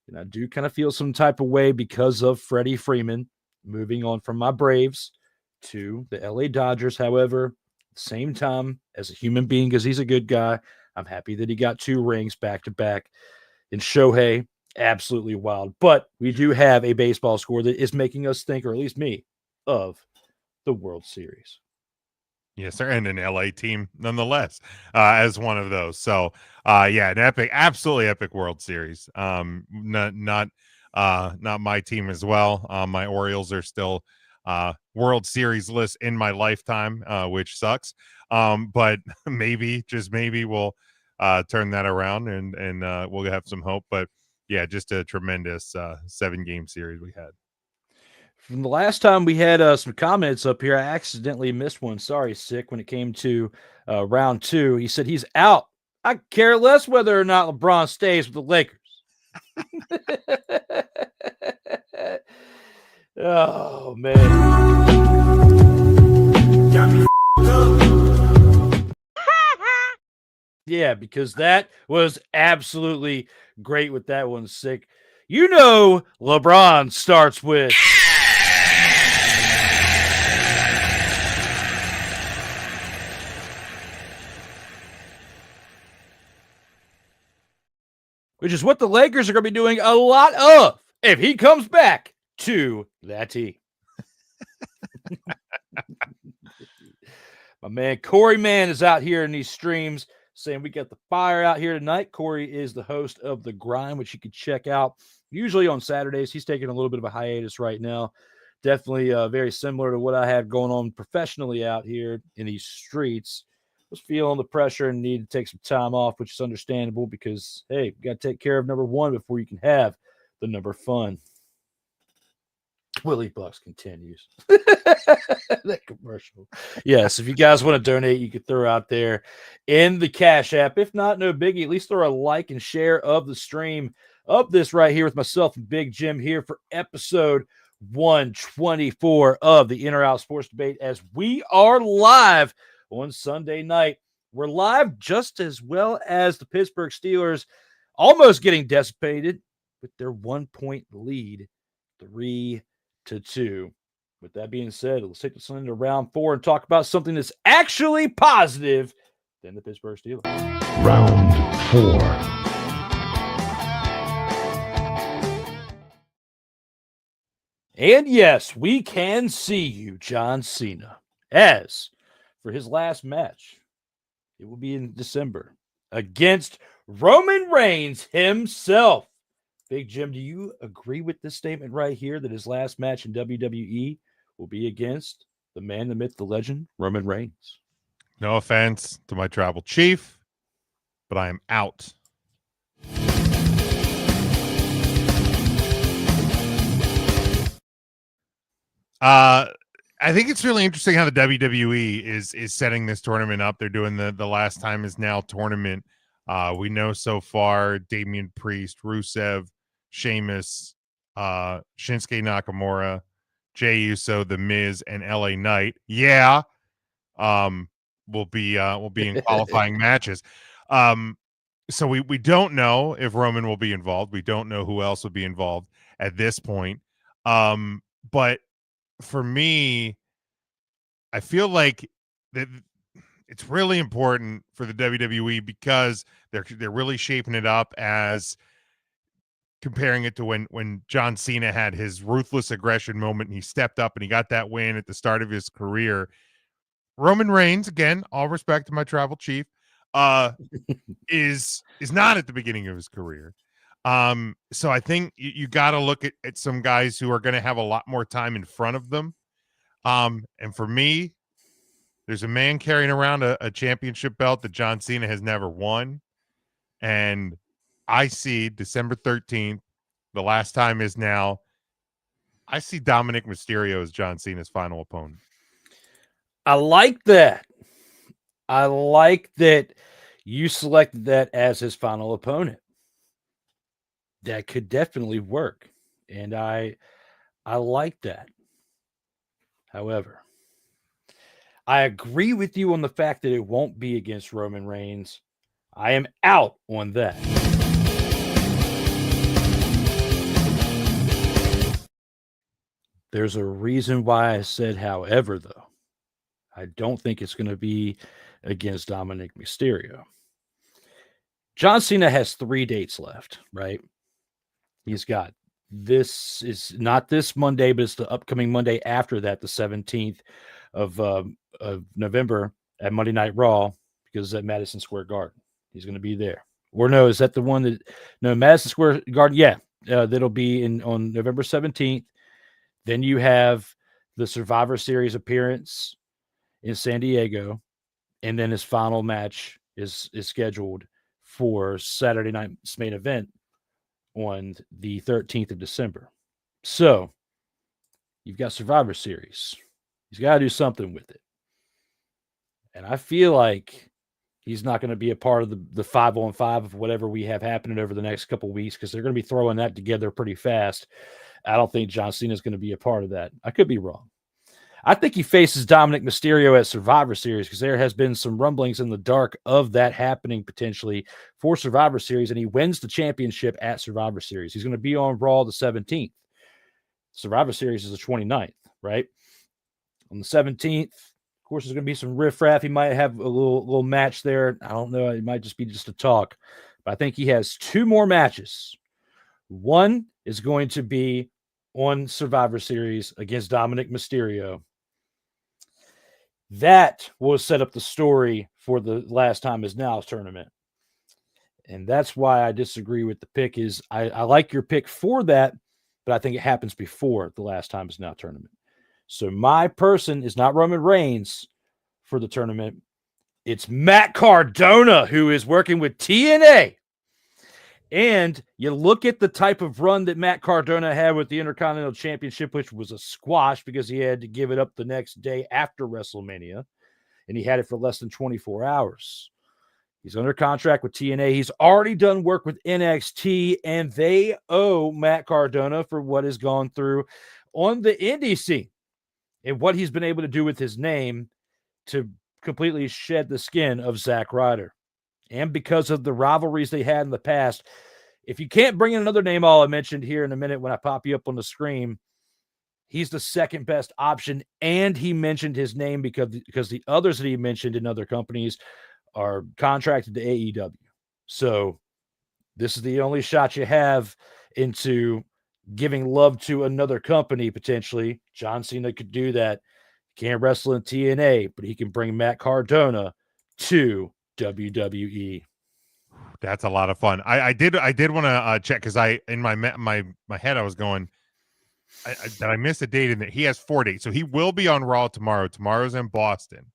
and I do kind of feel some type of way because of Freddie Freeman moving on from my Braves to the LA Dodgers. However, at the same time, as a human being, because he's a good guy, I'm happy that he got 2 rings back to back. And Shohei, absolutely wild. But we do have a baseball score that is making us think, or at least me, of the World Series. Yes, sir. And an LA team nonetheless, as one of those. So yeah, an epic, absolutely epic World Series. Not my team as well. My Orioles are still World Series list in my lifetime, which sucks. But maybe, just maybe we'll turn that around and we'll have some hope. But yeah, just a tremendous 7-game series we had. From the last time we had some comments up here, I accidentally missed one. Sorry, Sick, when it came to round 2. He said he's out. I care less whether or not LeBron stays with the Lakers. Oh, man. Yeah, because that was absolutely great with that one, Sick. You know LeBron starts with... which is what the Lakers are going to be doing a lot of if he comes back to that team. My man Corey Mann is out here in these streams saying we got the fire out here tonight. Corey is the host of The Grind, which you can check out usually on Saturdays. He's taking a little bit of a hiatus right now. Definitely very similar to what I had going on professionally out here in these streets. Was feeling the pressure and need to take some time off, which is understandable because, hey, you got to take care of number 1 before you can have the number fun. Willie Bucks continues. That commercial. Yes, if you guys want to donate, you can throw out there in the Cash App. If not, no biggie. At least throw a like and share of the stream of this right here with myself and Big Jim here for episode 124 of the In or Out Sports Debate as we are live on Sunday night. We're live just as well as the Pittsburgh Steelers almost getting decimated with their 1-point lead, 3-2. with that being said, let's take this into round 4 and talk about something that's actually positive than the Pittsburgh Steelers. Round 4. And yes, we can see you, John Cena, as for his last match. It will be in December against Roman Reigns himself. Big Jim, do you agree with this statement right here that his last match in WWE will be against the man, the myth, the legend, Roman Reigns? No offense to my tribal chief, but I am out. I think it's really interesting how the WWE is setting this tournament up. They're doing the last time is now tournament. We know so far Damian Priest, Rusev, Sheamus, Shinsuke Nakamura, Jey Uso, The Miz, and LA Knight. Yeah. Will be in qualifying matches. So we don't know if Roman will be involved. We don't know who else will be involved at this point. But for me, I feel like that it's really important for the WWE because they're really shaping it up as comparing it to when John Cena had his ruthless aggression moment and he stepped up and he got that win at the start of his career. Roman Reigns, again, all respect to my tribal chief, is not at the beginning of his career. So I think you got to look at some guys who are going to have a lot more time in front of them. And for me, there's a man carrying around a championship belt that John Cena has never won. And I see December 13th, the last time is now. I see Dominic Mysterio as John Cena's final opponent. I like that. I like that you selected that as his final opponent. That could definitely work. And I like that. However, I agree with you on the fact that it won't be against Roman Reigns. I am out on that. There's a reason why I said however, though. I don't think it's going to be against Dominic Mysterio. John Cena has 3 dates left, right? He's got, this is not this Monday, but it's the upcoming Monday after that, the 17th of November at Monday Night Raw, because it's at Madison Square Garden. He's going to be there. Or no, is that the one that, no, Madison Square Garden? Yeah, that'll be on November 17th. Then you have the Survivor Series appearance in San Diego, and then his final match is scheduled for Saturday night's main event on the 13th of December. So you've got Survivor Series. He's got to do something with it. And I feel like he's not going to be a part of the 5-on-5 of whatever we have happening over the next couple of weeks, because they're going to be throwing that together pretty fast. I don't think John Cena is going to be a part of that. I could be wrong. I think he faces Dominic Mysterio at Survivor Series, because there has been some rumblings in the dark of that happening potentially for Survivor Series, and he wins the championship at Survivor Series. He's going to be on Raw the 17th. Survivor Series is the 29th, right? On the 17th, of course, there's going to be some riffraff. He might have a little match there. I don't know. It might just be just a talk. But I think he has 2 more matches. One is going to be on Survivor Series against Dominic Mysterio. That will set up the story for the Last Time Is Now tournament. And that's why I disagree with the pick. Is I like your pick for that, but I think it happens before the Last Time Is Now tournament. So my person is not Roman Reigns for the tournament. It's Matt Cardona, who is working with TNA. And you look at the type of run that Matt Cardona had with the Intercontinental Championship, which was a squash because he had to give it up the next day after WrestleMania, and he had it for less than 24 hours. He's under contract with TNA. He's already done work with NXT, and they owe Matt Cardona for what has gone through on the indie scene and what he's been able to do with his name to completely shed the skin of Zack Ryder. And because of the rivalries they had in the past, if you can't bring in another name, all I mentioned here in a minute when I pop you up on the screen, he's the second best option. And he mentioned his name because the others that he mentioned in other companies are contracted to AEW. So this is the only shot you have into giving love to another company potentially. John Cena could do that. Can't wrestle in TNA, but he can bring Matt Cardona to WWE. That's a lot of fun. I did want to check because in my head I was going. I missed a date in that he has 4 dates, so he will be on Raw tomorrow. Tomorrow's in Boston,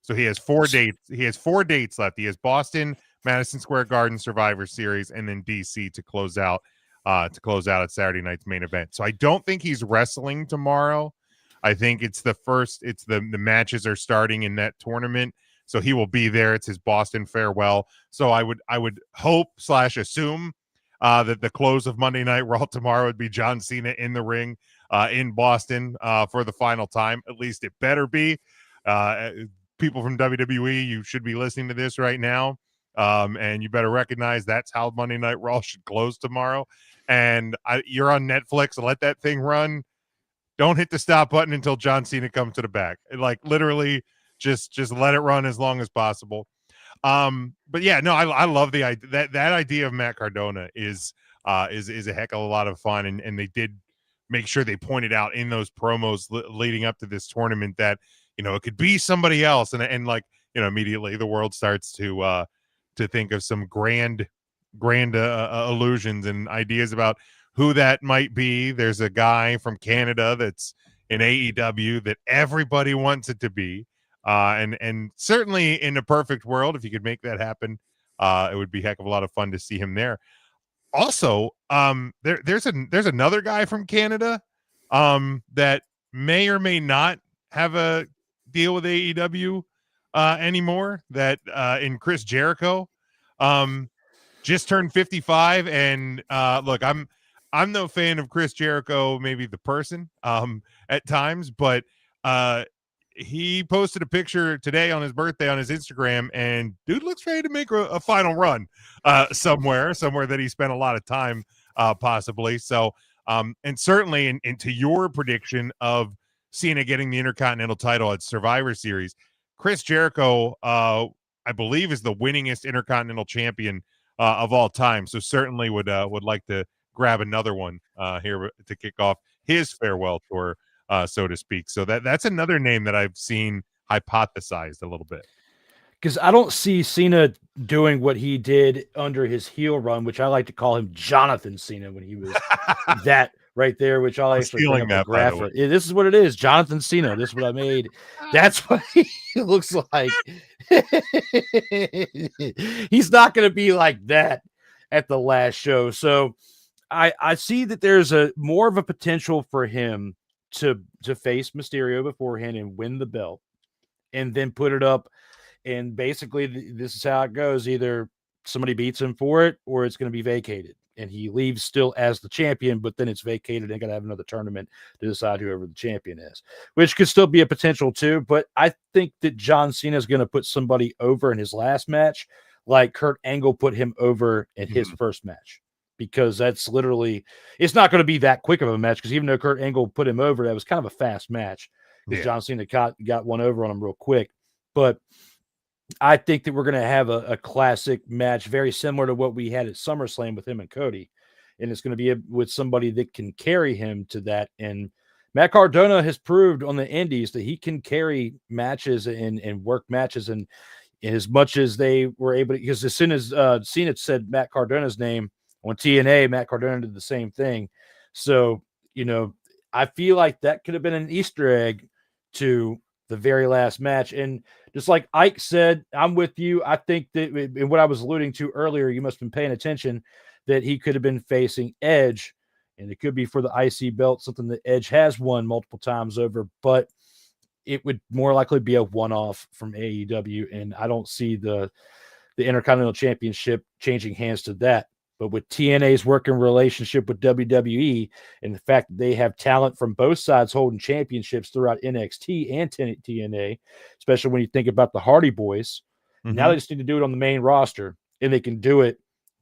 so he has 4 dates. He has 4 dates left. He has Boston, Madison Square Garden, Survivor Series, and then DC to close out at Saturday night's main event. So I don't think he's wrestling tomorrow. I think it's the matches are starting in that tournament. So he will be there. It's his Boston farewell. So I would hope / assume that the close of Monday Night Raw tomorrow would be John Cena in the ring in Boston for the final time. At least it better be. People from WWE, you should be listening to this right now. And you better recognize that's how Monday Night Raw should close tomorrow. And you're on Netflix, so let that thing run. Don't hit the stop button until John Cena comes to the back. Like literally just let it run as long as possible. But yeah, no, I love the idea that idea of Matt Cardona is a heck of a lot of fun. And they did make sure they pointed out in those promos leading up to this tournament that, it could be somebody else. And like, immediately the world starts to think of some grand illusions and ideas about who that might be. There's a guy from Canada that's in AEW that everybody wants it to be. And certainly in a perfect world, if you could make that happen, it would be a heck of a lot of fun to see him there. Also, there's another guy from Canada that may or may not have a deal with AEW anymore, that in Chris Jericho just turned 55. And look, I'm no fan of Chris Jericho, maybe the person at times, but he posted a picture today on his birthday on his Instagram, and dude looks ready to make a final run somewhere that he spent a lot of time possibly. So and certainly into your prediction of Cena getting the Intercontinental title at Survivor Series, Chris Jericho I believe is the winningest Intercontinental champion of all time. So certainly would like to grab another one here to kick off his farewell tour, so to speak. So that's another name that I've seen hypothesized a little bit. Because I don't see Cena doing what he did under his heel run, which I like to call him Jonathan Cena when he was that right there, which I'll actually bring up a graph. Yeah, this is what it is, Jonathan Cena. This is what I made. That's what he looks like. He's not going to be like that at the last show. So I see that there's a more of a potential for him to face Mysterio beforehand and win the belt and then put it up. And basically this is how it goes. Either somebody beats him for it or it's going to be vacated and he leaves still as the champion, but then it's vacated and got to have another tournament to decide whoever the champion is, which could still be a potential too. But I think that John Cena is going to put somebody over in his last match, like Kurt Angle put him over in his first match. Because that's literally, it's not going to be that quick of a match. Because even though Kurt Angle put him over, that was kind of a fast match. Because John Cena got one over on him real quick. But I think that we're going to have a classic match, very similar to what we had at SummerSlam with him and Cody. And it's going to be with somebody that can carry him to that. And Matt Cardona has proved on the indies that he can carry matches and work matches. And as much as they were able to, because as soon as Cena said Matt Cardona's name, on TNA, Matt Cardona did the same thing. So, I feel like that could have been an Easter egg to the very last match. And just like Ike said, I'm with you. I think that in what I was alluding to earlier, you must have been paying attention, that he could have been facing Edge, and it could be for the IC belt, something that Edge has won multiple times over, but it would more likely be a one-off from AEW. And I don't see the Intercontinental Championship changing hands to that. But with TNA's working relationship with WWE and the fact that they have talent from both sides holding championships throughout NXT and TNA, especially when you think about the Hardy Boys, now they just need to do it on the main roster, and they can do it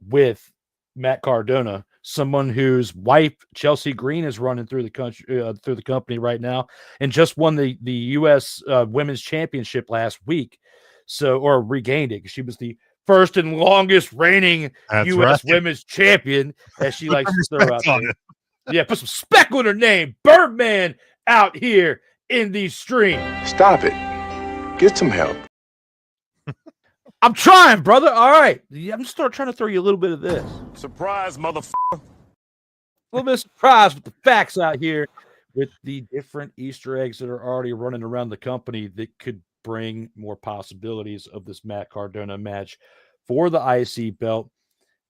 with Matt Cardona. someone whose wife Chelsea Green is running through the country through the company right now, and just won the U.S. Women's Championship last week. So, or regained it because she was the first and longest reigning That's U.S. right. Women's Champion, as she Put likes some to throw out respect on there. it. Yeah, put some spec on her name, Birdman, out here in these streams. Stop it. Get some help. I'm trying, brother. All right. I'm just trying to throw you a little bit of this. Surprise, motherfucker. A little bit of surprise with the facts out here with the different Easter eggs that are already running around the company that could bring more possibilities of this Matt Cardona match for the IC belt,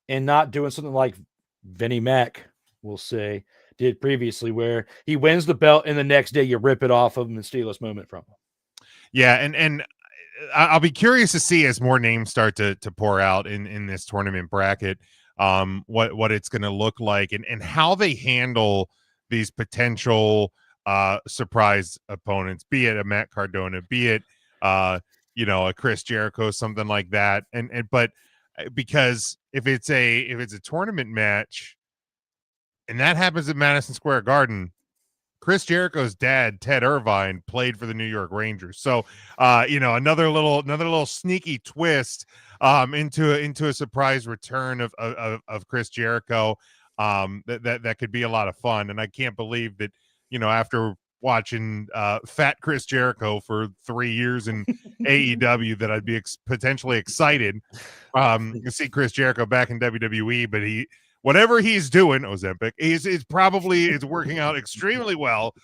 and not doing something like Vinnie Mac, we'll say, did previously, where he wins the belt and the next day you rip it off of him and steal this moment from him. Yeah, and I'll be curious to see as more names start to pour out in this tournament bracket, what it's going to look like and how they handle these potential surprise opponents, be it a Matt Cardona, be it a Chris Jericho, something like that, but because if it's a tournament match and that happens at Madison Square Garden, Chris Jericho's dad, Ted Irvine, played for the New York Rangers. So, another little sneaky twist into a surprise return of Chris Jericho. That could be a lot of fun. And I can't believe that, after watching Fat Chris Jericho for 3 years in AEW, that I'd be potentially excited to see Chris Jericho back in WWE, but whatever he's doing, Ozempic, it's working out extremely well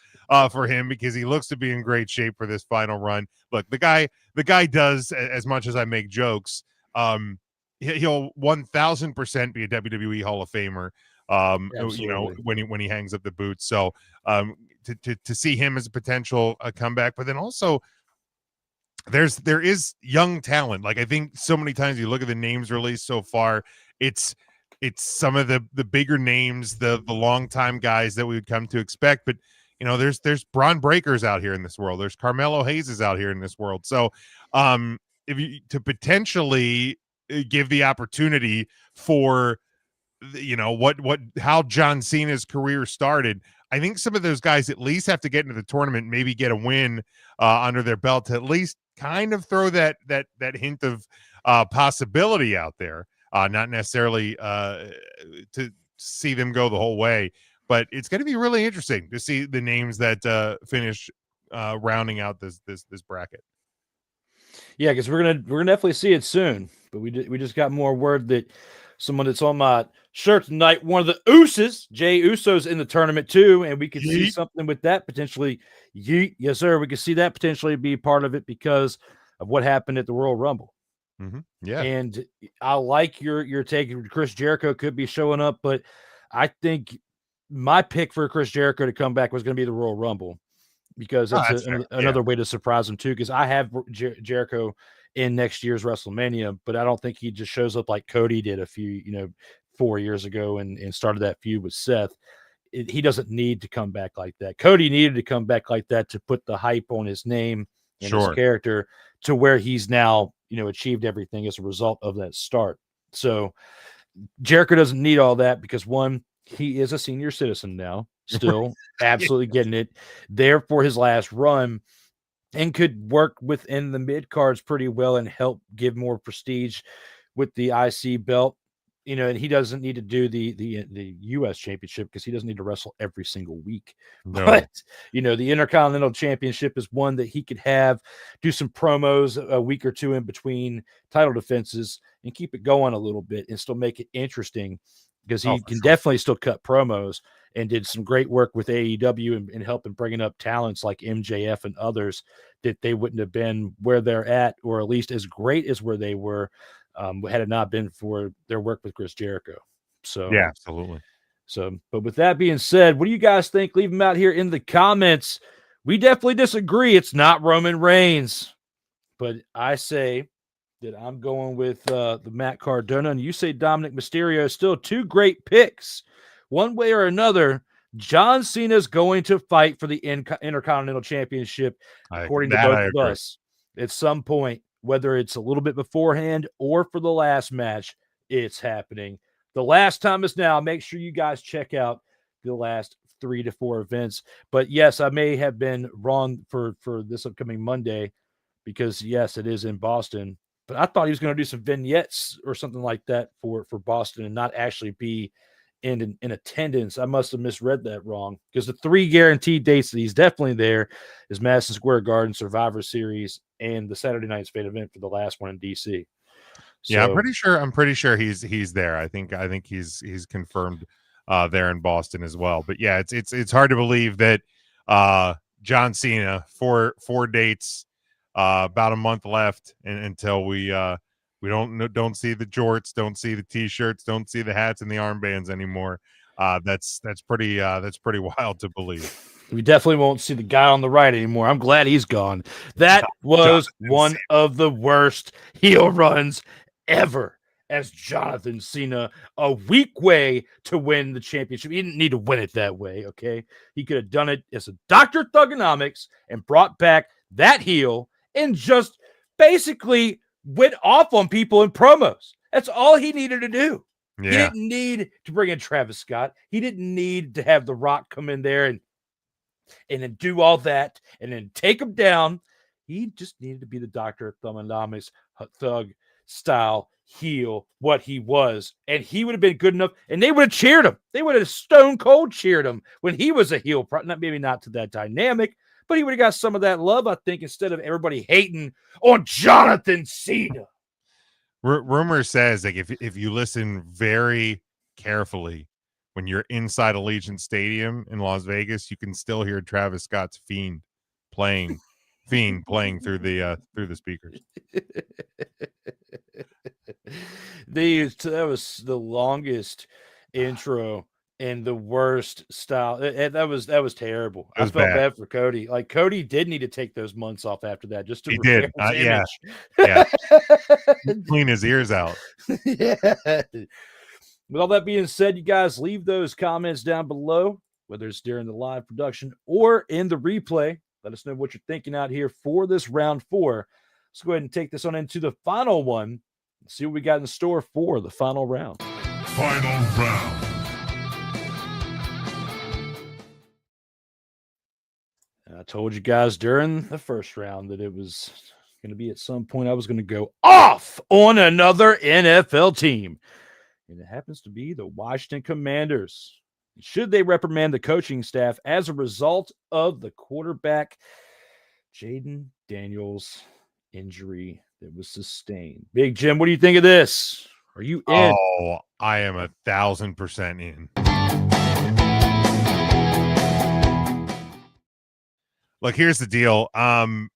for him, because he looks to be in great shape for this final run. Look, the guy does, as much as I make jokes, he'll 1000% be a WWE Hall of Famer. When he hangs up the boots. So to see him as a potential comeback, but then also there is young talent. Like, I think so many times you look at the names released so far, it's some of the bigger names, the longtime guys that we would come to expect. But there's Braun Breakers out here in this world. There's Carmelo Hayes out here in this world. So if you to potentially give the opportunity for how John Cena's career started, I think some of those guys at least have to get into the tournament, maybe get a win under their belt to at least kind of throw that hint of possibility out there. Not necessarily to see them go the whole way, but it's going to be really interesting to see the names that finish rounding out this bracket. Yeah, because we're gonna definitely see it soon. But we just got more word that someone that's on my shirt tonight, one of the Usos, Jey Uso's in the tournament too, and we could see something with that potentially. Yes, sir. We could see that potentially be part of it because of what happened at the Royal Rumble. Mm-hmm. Yeah, and I like your take. Chris Jericho could be showing up, but I think my pick for Chris Jericho to come back was going to be the Royal Rumble, because it's another way to surprise him too. Because I have Jericho in next year's WrestleMania, but I don't think he just shows up like Cody did a few 4 years ago and started that feud with Seth. He doesn't need to come back like that. Cody needed to come back like that to put the hype on his name and his character to where he's now achieved everything as a result of that start. So Jericho doesn't need all that, because one, he is a senior citizen now, still absolutely getting it there for his last run, and could work within the mid cards pretty well and help give more prestige with the IC belt. And he doesn't need to do the U.S. championship because he doesn't need to wrestle every single week. No. But, the Intercontinental Championship is one that he could do some promos a week or two in between title defenses and keep it going a little bit and still make it interesting, because he can definitely still cut promos, and did some great work with AEW and helping bringing up talents like MJF and others that they wouldn't have been where they're at, or at least as great as where they were, had it not been for their work with Chris Jericho. So yeah, absolutely. So, but with that being said, what do you guys think? Leave them out here in the comments. We definitely disagree. It's not Roman Reigns, but I say that I'm going with the Matt Cardona, and you say Dominic Mysterio. Still two great picks. One way or another, John Cena is going to fight for the Intercontinental Championship, according to both of us, at some point, whether it's a little bit beforehand or for the last match. It's happening. The last time is now. Make sure you guys check out the last 3 to 4 events. But yes, I may have been wrong for this upcoming Monday because yes, it is in Boston. But I thought he was going to do some vignettes or something like that for Boston and not actually be in attendance. I must have misread that wrong because the 3 guaranteed dates that he's definitely there is Madison Square Garden, Survivor Series, and the Saturday Night's Fate event for the last one in DC. Yeah, So, I'm pretty sure he's there. I think he's confirmed there in Boston as well. But yeah, it's hard to believe that John Cena, four dates, about a month left until we don't see the jorts, don't see the t-shirts, don't see the hats and the armbands anymore. That's pretty wild to believe. we definitely won't see the guy on the right anymore. I'm glad he's gone. That was one of the worst heel runs ever as Jonathan Cena, a weak way to win the championship. He didn't need to win it that way, okay? He could have done it as a Dr. Thugonomics and brought back that heel and just basically went off on people in promos. That's all he needed to do. Yeah. He didn't need to bring in Travis Scott. He didn't need to have The Rock come in there and then do all that and then take him down. He just needed to be the Dr. Thugonomics thug style heel, what he was, and he would have been good enough, and they would have cheered him. They would have stone cold cheered him when he was a heel. Maybe not to that dynamic, but he would have got some of that love, I think, instead of everybody hating on Jonathan Cena. Rumor says, like, if you listen very carefully, when you're inside Allegiant Stadium in Las Vegas, you can still hear Travis Scott's Fiend playing through the speakers. That was the longest intro and the worst style. That was terrible. I felt bad for Cody. Like, Cody did need to take those months off after that just to repair his image. Yeah. Clean his ears out. Yeah. With all that being said, you guys leave those comments down below, whether it's during the live production or in the replay. Let us know what you're thinking out here for this round 4. Let's go ahead and take this on into the final one and see what we got in store for the final round. Final round. I told you guys during the first round that it was going to be at some point I was going to go off on another NFL team. And it happens to be the Washington Commanders. Should they reprimand the coaching staff as a result of the quarterback Jaden Daniels injury that was sustained? Big Jim, what do you think of this? Are you in? Oh, I am 1,000% in. Look, here's the deal. And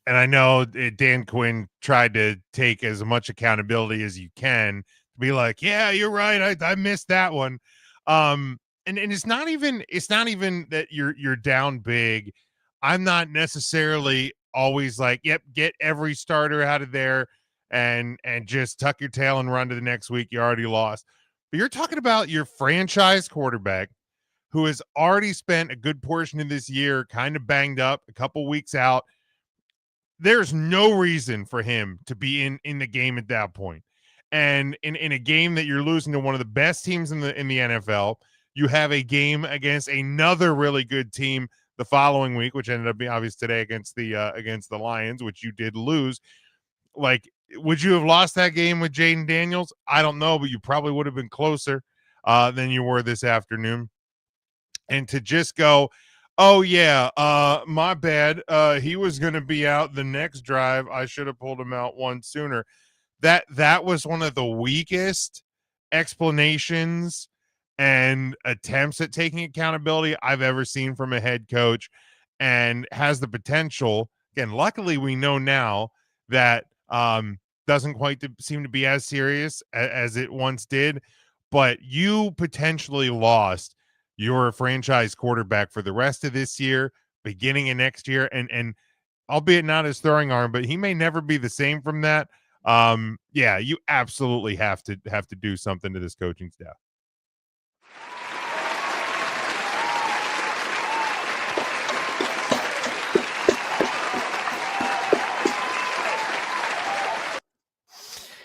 I know Dan Quinn tried to take as much accountability as you can to be like, yeah, you're right. I missed that one. And it's not even that you're down big. I'm not necessarily always like, yep, get every starter out of there and just tuck your tail and run to the next week. You already lost. But you're talking about your franchise quarterback who has already spent a good portion of this year kind of banged up, a couple weeks out. There's no reason for him to be in the game at that point. And in a game that you're losing to one of the best teams in the NFL, you have a game against another really good team the following week, which ended up being obvious today against the Lions, which you did lose. Like, would you have lost that game with Jaden Daniels? I don't know, but you probably would have been closer than you were this afternoon. And to just go, oh yeah, my bad. He was going to be out the next drive. I should have pulled him out one sooner. That was one of the weakest explanations and attempts at taking accountability I've ever seen from a head coach, and has the potential. Again, luckily we know now that doesn't quite seem to be as serious as it once did, but you potentially lost your franchise quarterback for the rest of this year, beginning of next year, and albeit not his throwing arm, but he may never be the same from that. Yeah, you absolutely have to do something to this coaching staff.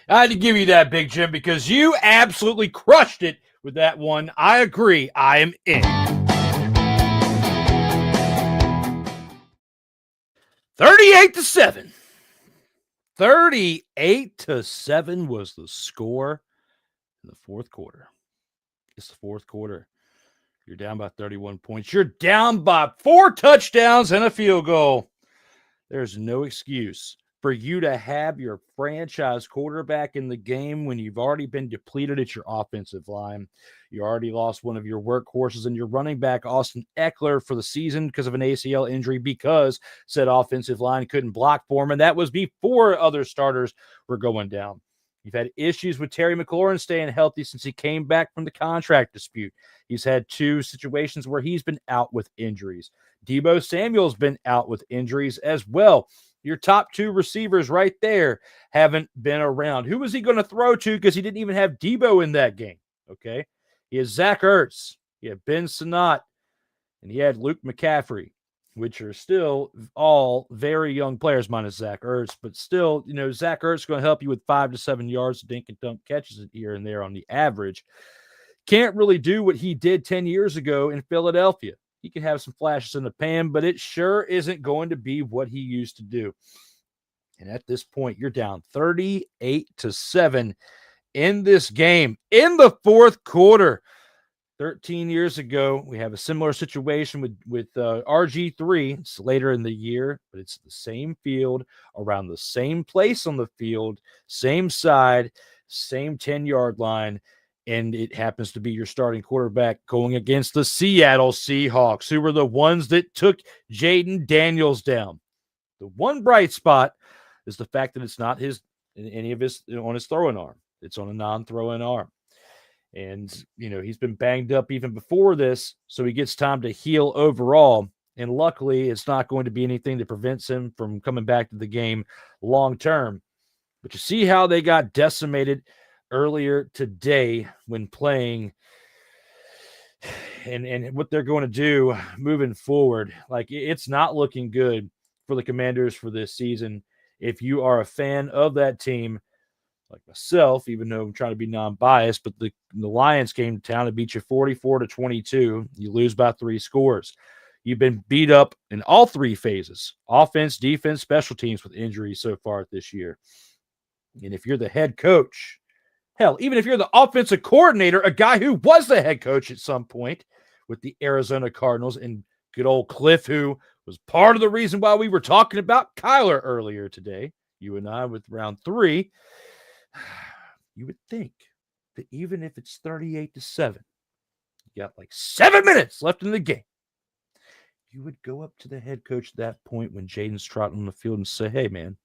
I had to give you that, Big Jim, because you absolutely crushed it with that one. I agree. I am in. 38-7. 38-7 was the score in the fourth quarter. It's the fourth quarter. You're down by 31 points. You're down by 4 touchdowns and a field goal. There's no excuse for you to have your franchise quarterback in the game when you've already been depleted at your offensive line. You already lost one of your workhorses and your running back, Austin Eckler, for the season because of an ACL injury because said offensive line couldn't block for him, and that was before other starters were going down. You've had issues with Terry McLaurin staying healthy since he came back from the contract dispute. He's had 2 situations where he's been out with injuries. Deebo Samuel's been out with injuries as well. Your top 2 receivers right there haven't been around. Who was he going to throw to because he didn't even have Deebo in that game? Okay. He has Zach Ertz. He had Ben Sinnott. And he had Luke McCaffrey, which are still all very young players minus Zach Ertz. But still, Zach Ertz is going to help you with 5 to 7 yards of dink and dunk catches here and there on the average. Can't really do what he did 10 years ago in Philadelphia. He can have some flashes in the pan, but it sure isn't going to be what he used to do. And at this point, you're down 38-7 in this game in the fourth quarter. 13 years ago, we have a similar situation with RG3. It's later in the year, but it's the same field, around the same place on the field, same side, same 10-yard line. And it happens to be your starting quarterback going against the Seattle Seahawks, who were the ones that took Jaden Daniels down. The one bright spot is the fact that it's not any of his on his throwing arm. It's on a non-throwing arm. And, he's been banged up even before this, so he gets time to heal overall. And luckily, it's not going to be anything that prevents him from coming back to the game long term. But you see how they got decimated earlier today when playing and what they're going to do moving forward. Like, it's not looking good for the Commanders for this season. If you are a fan of that team, like myself, even though I'm trying to be non-biased, but the Lions came to town and beat you 44-22. You lose by 3 scores. You've been beat up in all 3 phases: offense, defense, special teams, with injuries so far this year. And if you're the head coach, hell, even if you're the offensive coordinator, a guy who was the head coach at some point with the Arizona Cardinals, and good old Cliff, who was part of the reason why we were talking about Kyler earlier today, you and I, with round 3, you would think that even if it's 38-7, you got like 7 minutes left in the game, you would go up to the head coach at that point when Jaden's trotting on the field and say, hey, man,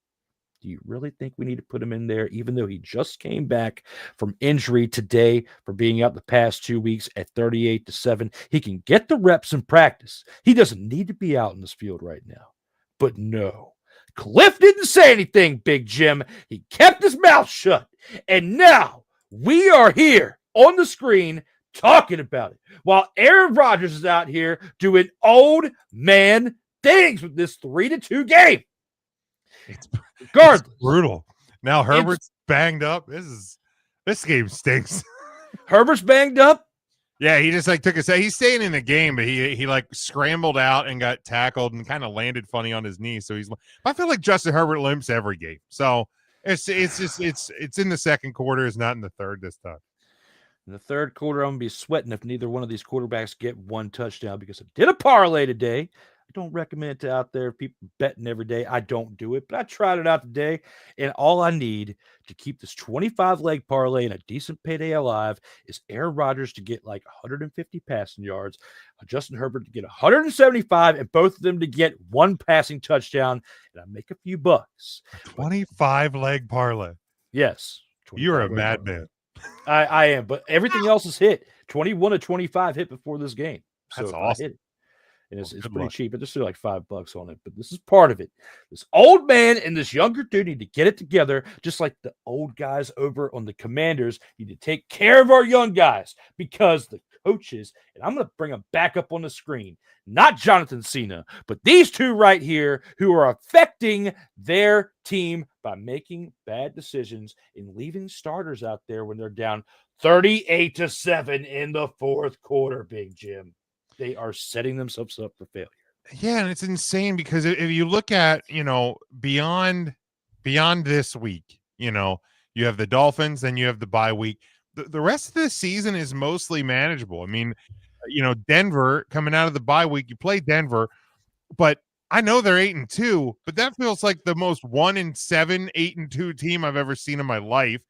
do you really think we need to put him in there, even though he just came back from injury today for being out the past 2 weeks at 38-7? He can get the reps in practice. He doesn't need to be out in this field right now. But no, Cliff didn't say anything, Big Jim. He kept his mouth shut. And now we are here on the screen talking about it while Aaron Rodgers is out here doing old man things with this 3-2 game. It's brutal. Now Herbert's banged up. This game stinks. Herbert's banged up. Yeah, he just took a set. He's staying in the game, but he scrambled out and got tackled and kind of landed funny on his knee. So I feel like Justin Herbert limps every game. So it's in the second quarter. It's not in the third this time. In the third quarter, I'm gonna be sweating if neither one of these quarterbacks get 1 touchdown, because I did a parlay today. I don't recommend it out there. People betting every day. I don't do it, but I tried it out today. And all I need to keep this 25-leg parlay and a decent payday alive is Aaron Rodgers to get like 150 passing yards, Justin Herbert to get 175, and both of them to get 1 passing touchdown, and I make a few bucks. 25-leg parlay. Yes. You're a madman. I am, but everything else is hit. 21-25 hit before this game. So that's awesome. I hit it. And it's pretty cheap. But there's still like $5 on it. But this is part of it. This old man and this younger dude need to get it together, just like the old guys over on the Commanders need to take care of our young guys, because the coaches, and I'm going to bring them back up on the screen. Not Jonathan Cena, but these two right here who are affecting their team by making bad decisions and leaving starters out there when they're down 38-7 in the fourth quarter, Big Jim. They are setting themselves up for failure. Yeah, and it's insane because if you look at, beyond this week, you have the Dolphins, then you have the bye week. The rest of the season is mostly manageable. I mean, Denver coming out of the bye week, you play Denver, but I know they're 8-2, but that feels like the most 1-7, 8-2 team I've ever seen in my life.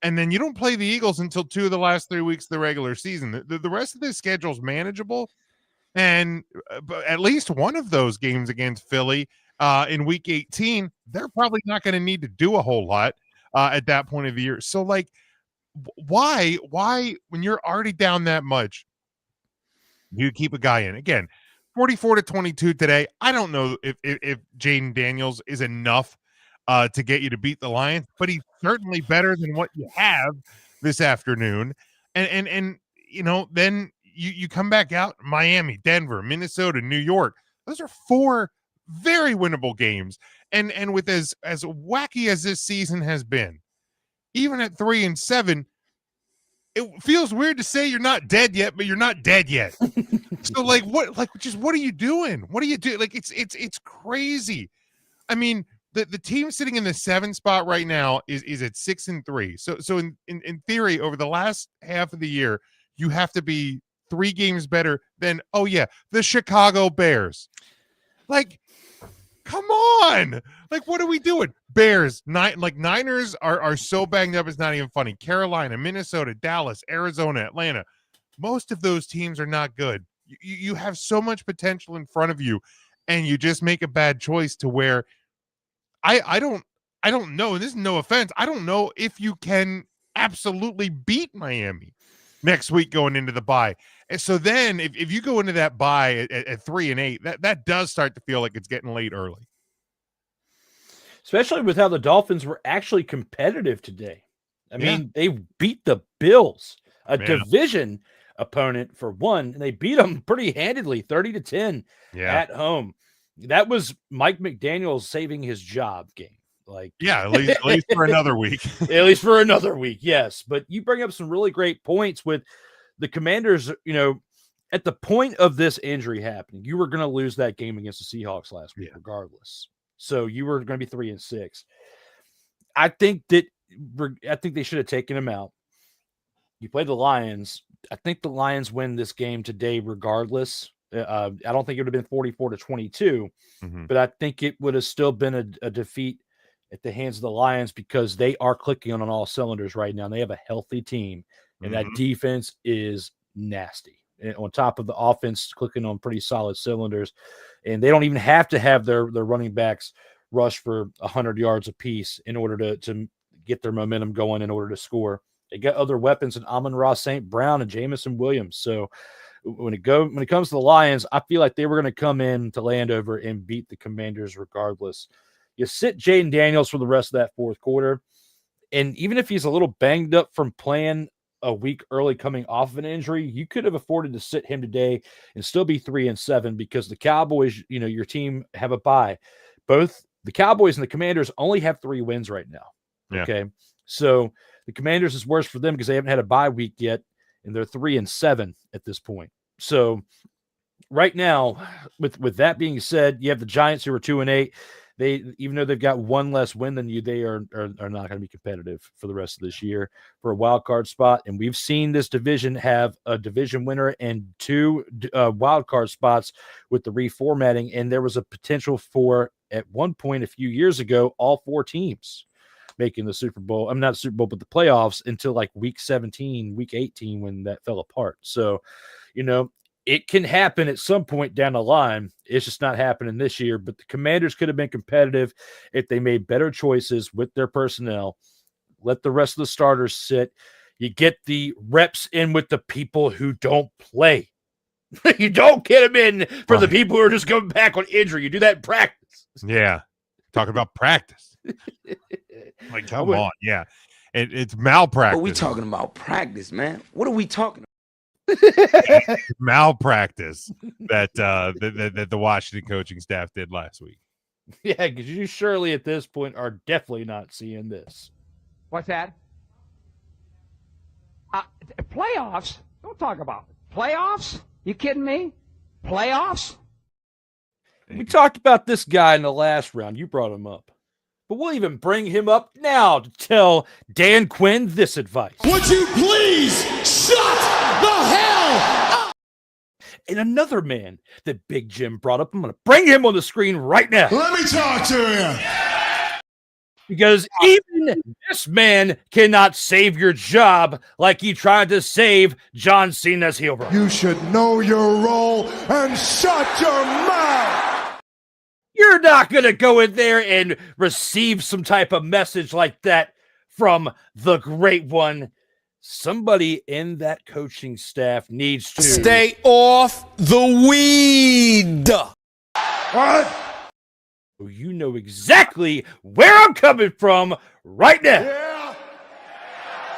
And then you don't play the Eagles until 2 of the last 3 weeks of the regular season. The rest of the schedule is manageable. And at least one of those games against Philly in week 18, they're probably not going to need to do a whole lot at that point of the year. So, like, why, when you're already down that much, you keep a guy in? Again, 44-22 today. I don't know if Jaden Daniels is enough to get you to beat the Lions, but he's certainly better than what you have this afternoon. And then you come back out, Miami, Denver, Minnesota, New York. Those are 4 very winnable games. And with as wacky as this season has been, even at 3-7, it feels weird to say you're not dead yet, but you're not dead yet. So what are you doing? What do you do? Like, it's crazy. I mean, the team sitting in the 7th spot right now is at 6-3. So in theory, over the last half of the year, you have to be 3 games better than, the Chicago Bears. Like, come on. Like, what are we doing? Bears, Niners are so banged up, it's not even funny. Carolina, Minnesota, Dallas, Arizona, Atlanta. Most of those teams are not good. You have so much potential in front of you, and you just make a bad choice to where I don't know, and this is no offense, I don't know if you can absolutely beat Miami next week going into the bye. And so then if you go into that bye at 3-8, that does start to feel like it's getting late early. Especially with how the Dolphins were actually competitive today. I mean, they beat the Bills, a division opponent for one, and they beat them pretty handedly, 30-10 at home. That was Mike McDaniel saving his job game. At least for another week. At least for another week, yes. But you bring up some really great points with the Commanders. At the point of this injury happening, you were going to lose that game against the Seahawks last week, regardless. So you were going to be 3-6. I think they should have taken him out. You play the Lions. I think the Lions win this game today, regardless. I don't think it would have been 44-22, but I think it would have still been a defeat at the hands of the Lions because they are clicking on all cylinders right now. And they have a healthy team, and that defense is nasty. And on top of the offense clicking on pretty solid cylinders, and they don't even have to have their running backs rush for 100 yards apiece in order to get their momentum going in order to score. They got other weapons in Amon-Ra St. Brown and Jamison Williams. So when it comes to the Lions, I feel like they were going to come in to Landover and beat the Commanders regardless. You sit Jaden Daniels for the rest of that fourth quarter, and even if he's a little banged up from playing a week early coming off of an injury, you could have afforded to sit him today and still be 3-7 because the Cowboys, your team have a bye. Both the Cowboys and the Commanders only have 3 wins right now. Yeah. Okay. So the Commanders is worse for them because they haven't had a bye week yet, and they're 3-7 at this point. So right now, with that being said, you have the Giants who are 2-8. They, even though they've got 1 less win than you, they are not going to be competitive for the rest of this year for a wild card spot. And we've seen this division have a division winner and 2 wild card spots with the reformatting. And there was a potential for, at one point a few years ago, all 4 teams making the Super Bowl. I'm not the Super Bowl, but the playoffs until like week 17, week 18, when that fell apart. So, it can happen at some point down the line. It's just not happening this year. But the Commanders could have been competitive if they made better choices with their personnel. Let the rest of the starters sit. You get the reps in with the people who don't play. You don't get them in for the people who are just coming back on injury. You do that in practice. Yeah. Talking about practice. Like, come on. Yeah. It's malpractice. What are we talking about? Practice, man. What are we talking about? malpractice that the Washington coaching staff did last week. Yeah, because you surely at this point are definitely not seeing this. What's that? Playoffs? Don't talk about it. Playoffs? You kidding me? Playoffs? We talked about this guy in the last round. You brought him up. But we'll even bring him up now to tell Dan Quinn this advice. Would you please shut the hell up? And another man that Big Jim brought up, I'm going to bring him on the screen right now. Let me talk to you. Because even this man cannot save your job like he tried to save John Cena's heel run. You should know your role and shut your mouth. You're not going to go in there and receive some type of message like that from the great one. Somebody in that coaching staff needs to stay off the weed. What? You know exactly where I'm coming from right now. Yeah.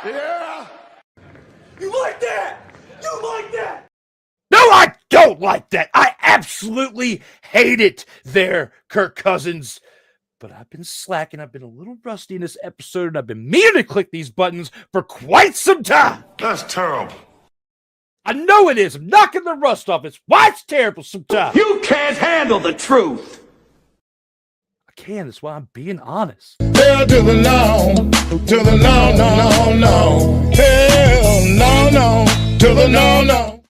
Yeah. You like that? You like that? No, I don't like that. I absolutely hate it there, Kirk Cousins. But I've been slacking. I've been a little rusty in this episode, and I've been meaning to click these buttons for quite some time. That's terrible. I know it is. I'm knocking the rust off. It's why it's terrible sometimes. You can't handle the truth. I can. That's why I'm being honest. Hell to the no. To the no, no, no, no. Hell no, no. To the no, no.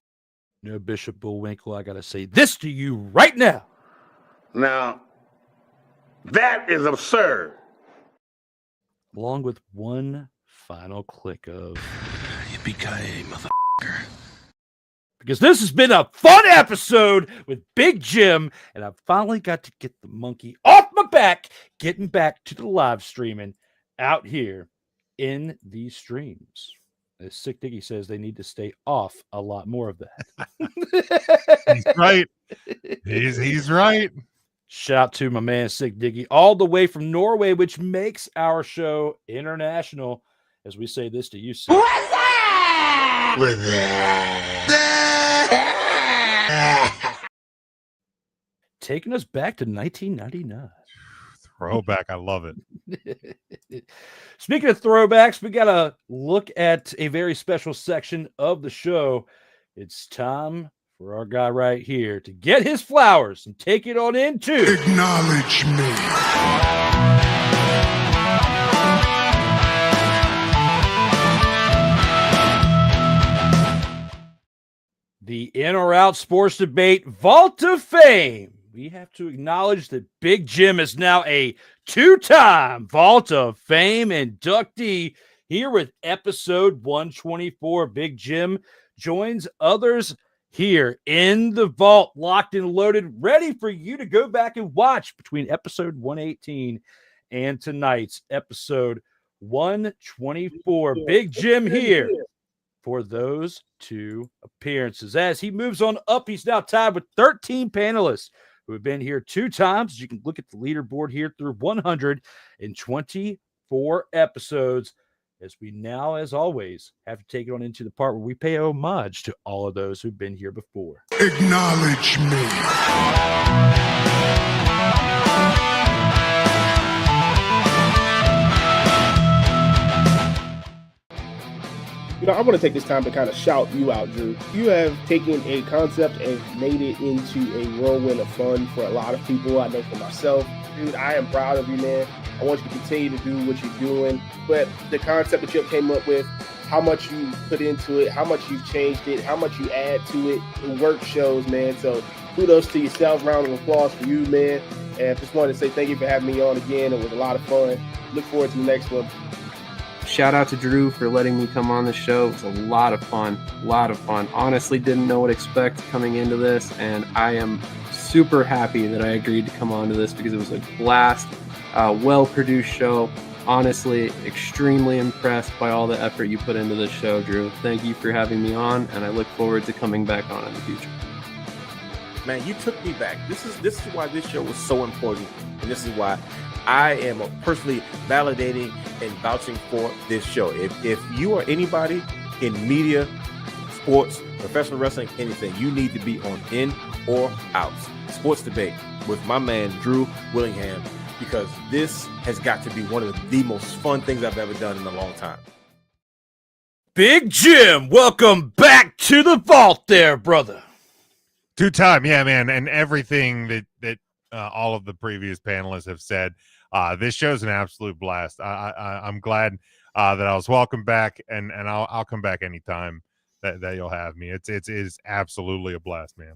No, Bishop Bullwinkle, I got to say this to you right now. Now, that is absurd. Along with one final click of Yippee-ki-yay, motherfucker. because this has been a fun episode with Big Jim, and I finally got to get the monkey off my back, getting back to the live streaming out here in these streams. As Sick Diggy says, they need to stay off a lot more of that. He's right. He's right. Shout out to my man Sick Diggy, all the way from Norway, which makes our show international. As we say this to you, Sick. What's that? What's that? Taking us back to 1999. Throwback. I love it. Speaking of throwbacks, we got to look at a very special section of the show. It's time for our guy right here to get his flowers and take it on into Acknowledge me. the In or Out Sports Debate Vault of Fame. We have to acknowledge that Big Jim is now a two-time Vault of Fame inductee here with episode 124. Big Jim joins others here in the vault, locked and loaded, ready for you to go back and watch between episode 118 and tonight's episode 124. Big Jim here for those two appearances. As he moves on up, he's now tied with 13 panelists who have been here two times. As you can look at the leaderboard here through 124 episodes. As we now, as always, have to take it on into the part where we pay homage to all of those who've been here before. Acknowledge me. You know, I want to take this time to kind of shout you out, Drew. You have taken a concept and made it into a whirlwind of fun for a lot of people. I know for myself, dude, I am proud of you, man. I want you to continue to do what you're doing. But the concept that you came up with, how much you put into it, how much you've changed it, how much you add to it, the work shows, man. So kudos to yourself. Round of applause for you, man. And just wanted to say thank you for having me on again. It was a lot of fun. Look forward to the next one. Shout out to Drew for letting me come on the show. It was a lot of fun. Honestly, didn't know what to expect coming into this, and I am super happy that I agreed to come on to this because it was a blast, well-produced show. Honestly, extremely impressed by all the effort you put into this show, Drew. Thank you for having me on, and I look forward to coming back on in the future. Man, you took me back. This is why this show was so important, and this is why I am personally validating and vouching for this show. If you are anybody in media, sports, professional wrestling, anything, you need to be on In or Outs Sports Debate with my man Drew Willingham, because this has got to be one of the most fun things I've ever done in a long time. Big Jim, welcome back to the vault there, brother. Two-time, yeah, man, and everything that all of the previous panelists have said. This show's an absolute blast. I'm glad that I was welcome back, and I'll come back anytime that you'll have me. It is absolutely a blast, man.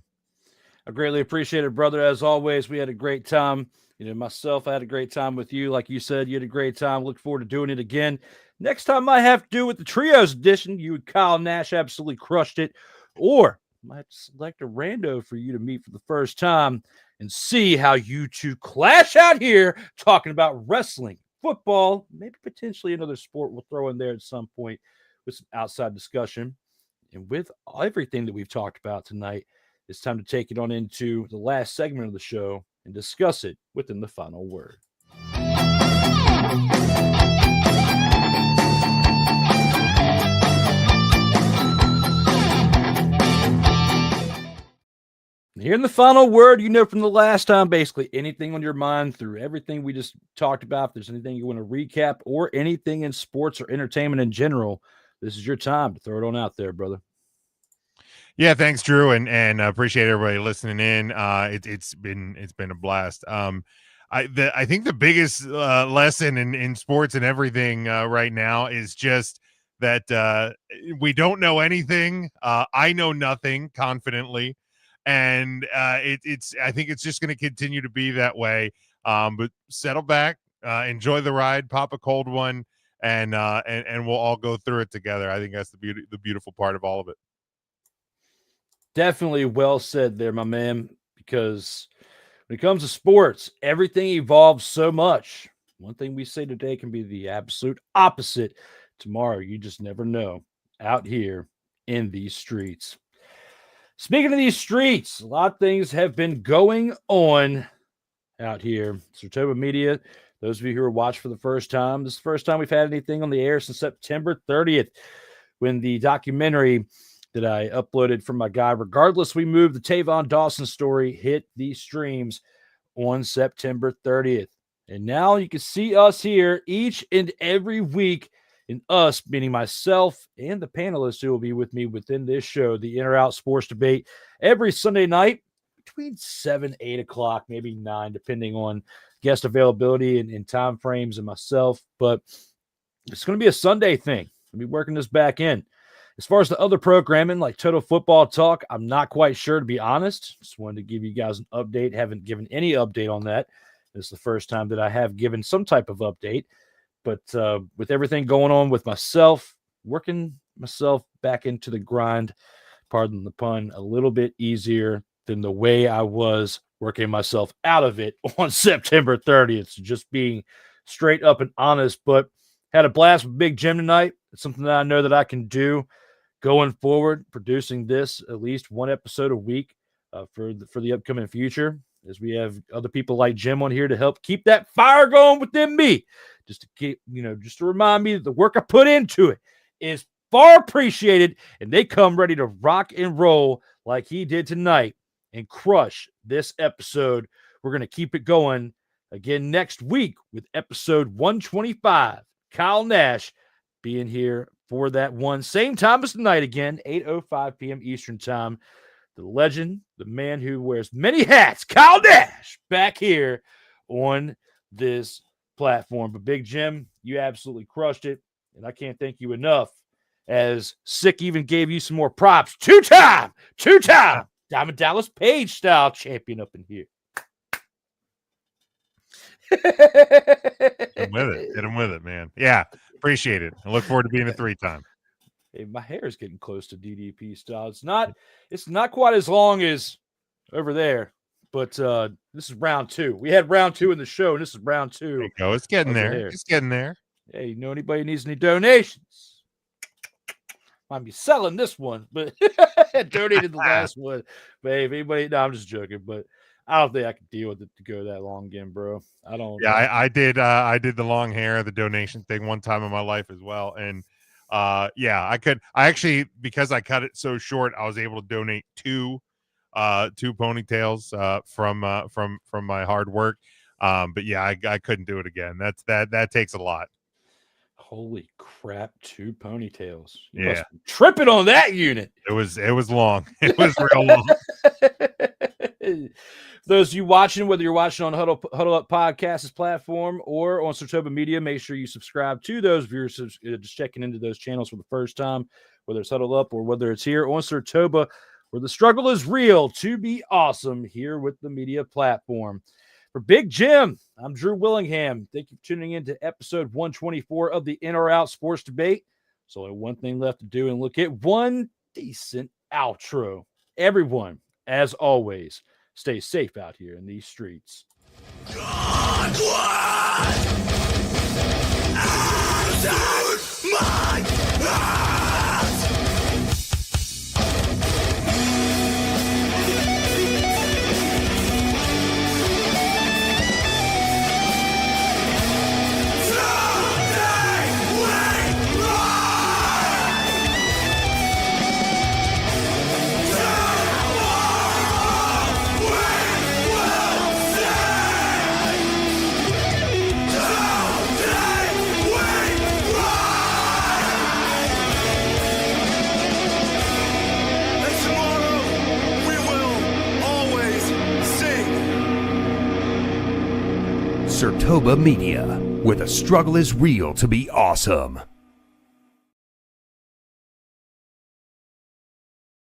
I greatly appreciate it, brother. As always, we had a great time. Myself, I had a great time with you. Like you said, you had a great time. Look forward to doing it again. Next time I have to do with the Trios edition, you and Kyle Nash absolutely crushed it. Or I might select a rando for you to meet for the first time and see how you two clash out here talking about wrestling, football, maybe potentially another sport we'll throw in there at some point with some outside discussion. And with everything that we've talked about tonight, it's time to take it on into the last segment of the show and discuss it within the final word. Here in the final word, from the last time, basically anything on your mind through everything we just talked about. If there's anything you want to recap or anything in sports or entertainment in general, this is your time to throw it on out there, brother. Yeah, thanks, Drew, and appreciate everybody listening in. It's been a blast. I think the biggest lesson in sports and everything right now is just that we don't know anything. I know nothing confidently, and I think it's just going to continue to be that way. But settle back, enjoy the ride, pop a cold one, and we'll all go through it together. I think that's the beautiful part of all of it. Definitely well said there, my man, because when it comes to sports, everything evolves so much. One thing we say today can be the absolute opposite tomorrow. You just never know out here in these streets. Speaking of these streets, a lot of things have been going on out here. Sirtoba Media, those of you who are watching for the first time, this is the first time we've had anything on the air since September 30th, when the documentary that I uploaded from my guy, Regardless We Move, the Tavon Dawson story, hit these streams on September 30th. And now you can see us here each and every week, and us, meaning myself and the panelists who will be with me within this show, the In or Out Sports Debate, every Sunday night between 7, 8 o'clock, maybe 9, depending on guest availability and time frames and myself. But it's going to be a Sunday thing. I'll be working this back in. As far as the other programming, like Total Football Talk, I'm not quite sure, to be honest. Just wanted to give you guys an update. Haven't given any update on that. This is the first time that I have given some type of update. But with everything going on with myself, working myself back into the grind, pardon the pun, a little bit easier than the way I was working myself out of it on September 30th. So just being straight up and honest, but had a blast with Big Jim tonight. It's something that I know that I can do going forward, producing this at least one episode a week for the upcoming future, as we have other people like Jim on here to help keep that fire going within me, just to keep, just to remind me that the work I put into it is far appreciated, and they come ready to rock and roll like he did tonight and crush this episode. We're going to keep it going again next week with episode 125. Kyle Nash being here for that one. Same time as tonight again, 8:05 p.m. Eastern time. The legend, the man who wears many hats, Kyle Nash, back here on this platform. But Big Jim, you absolutely crushed it, and I can't thank you enough, as Sick even gave you some more props. Two-time Diamond Dallas Page style champion up in here. Hit him with it, man. Yeah, appreciate it. I look forward to being a 3-time. Hey, my hair is getting close to DDP style. It's not quite as long as over there, but this is round 2. We had round 2 in the show, and this is round 2. There you go. It's getting there. It's getting there. Hey, anybody needs any donations? Might be selling this one, but donated the last one. But hey, if anybody, no, I'm just joking, but I don't think I can deal with it to go that long again, bro. I don't. Yeah, I did the long hair, the donation thing one time in my life as well, and Yeah, I actually, because I cut it so short, I was able to donate two ponytails from my hard work. But yeah, I couldn't do it again. That takes a lot. Holy crap, 2 ponytails. You Yeah. must be tripping on that unit. It was long. It was real long. Those of you watching, whether you're watching on Huddle Up Podcast's platform or on Sirtoba Media, make sure you subscribe to those viewers just checking into those channels for the first time, whether it's Huddle Up or whether it's here on Sirtoba, where the struggle is real to be awesome here with the media platform. For Big Jim, I'm Drew Willingham. Thank you for tuning in to episode 124 of the In or Out Sports Debate. There's only one thing left to do and look at one decent outro. Everyone, as always, stay safe out here in these streets. Sirtoba Media, where the struggle is real to be awesome.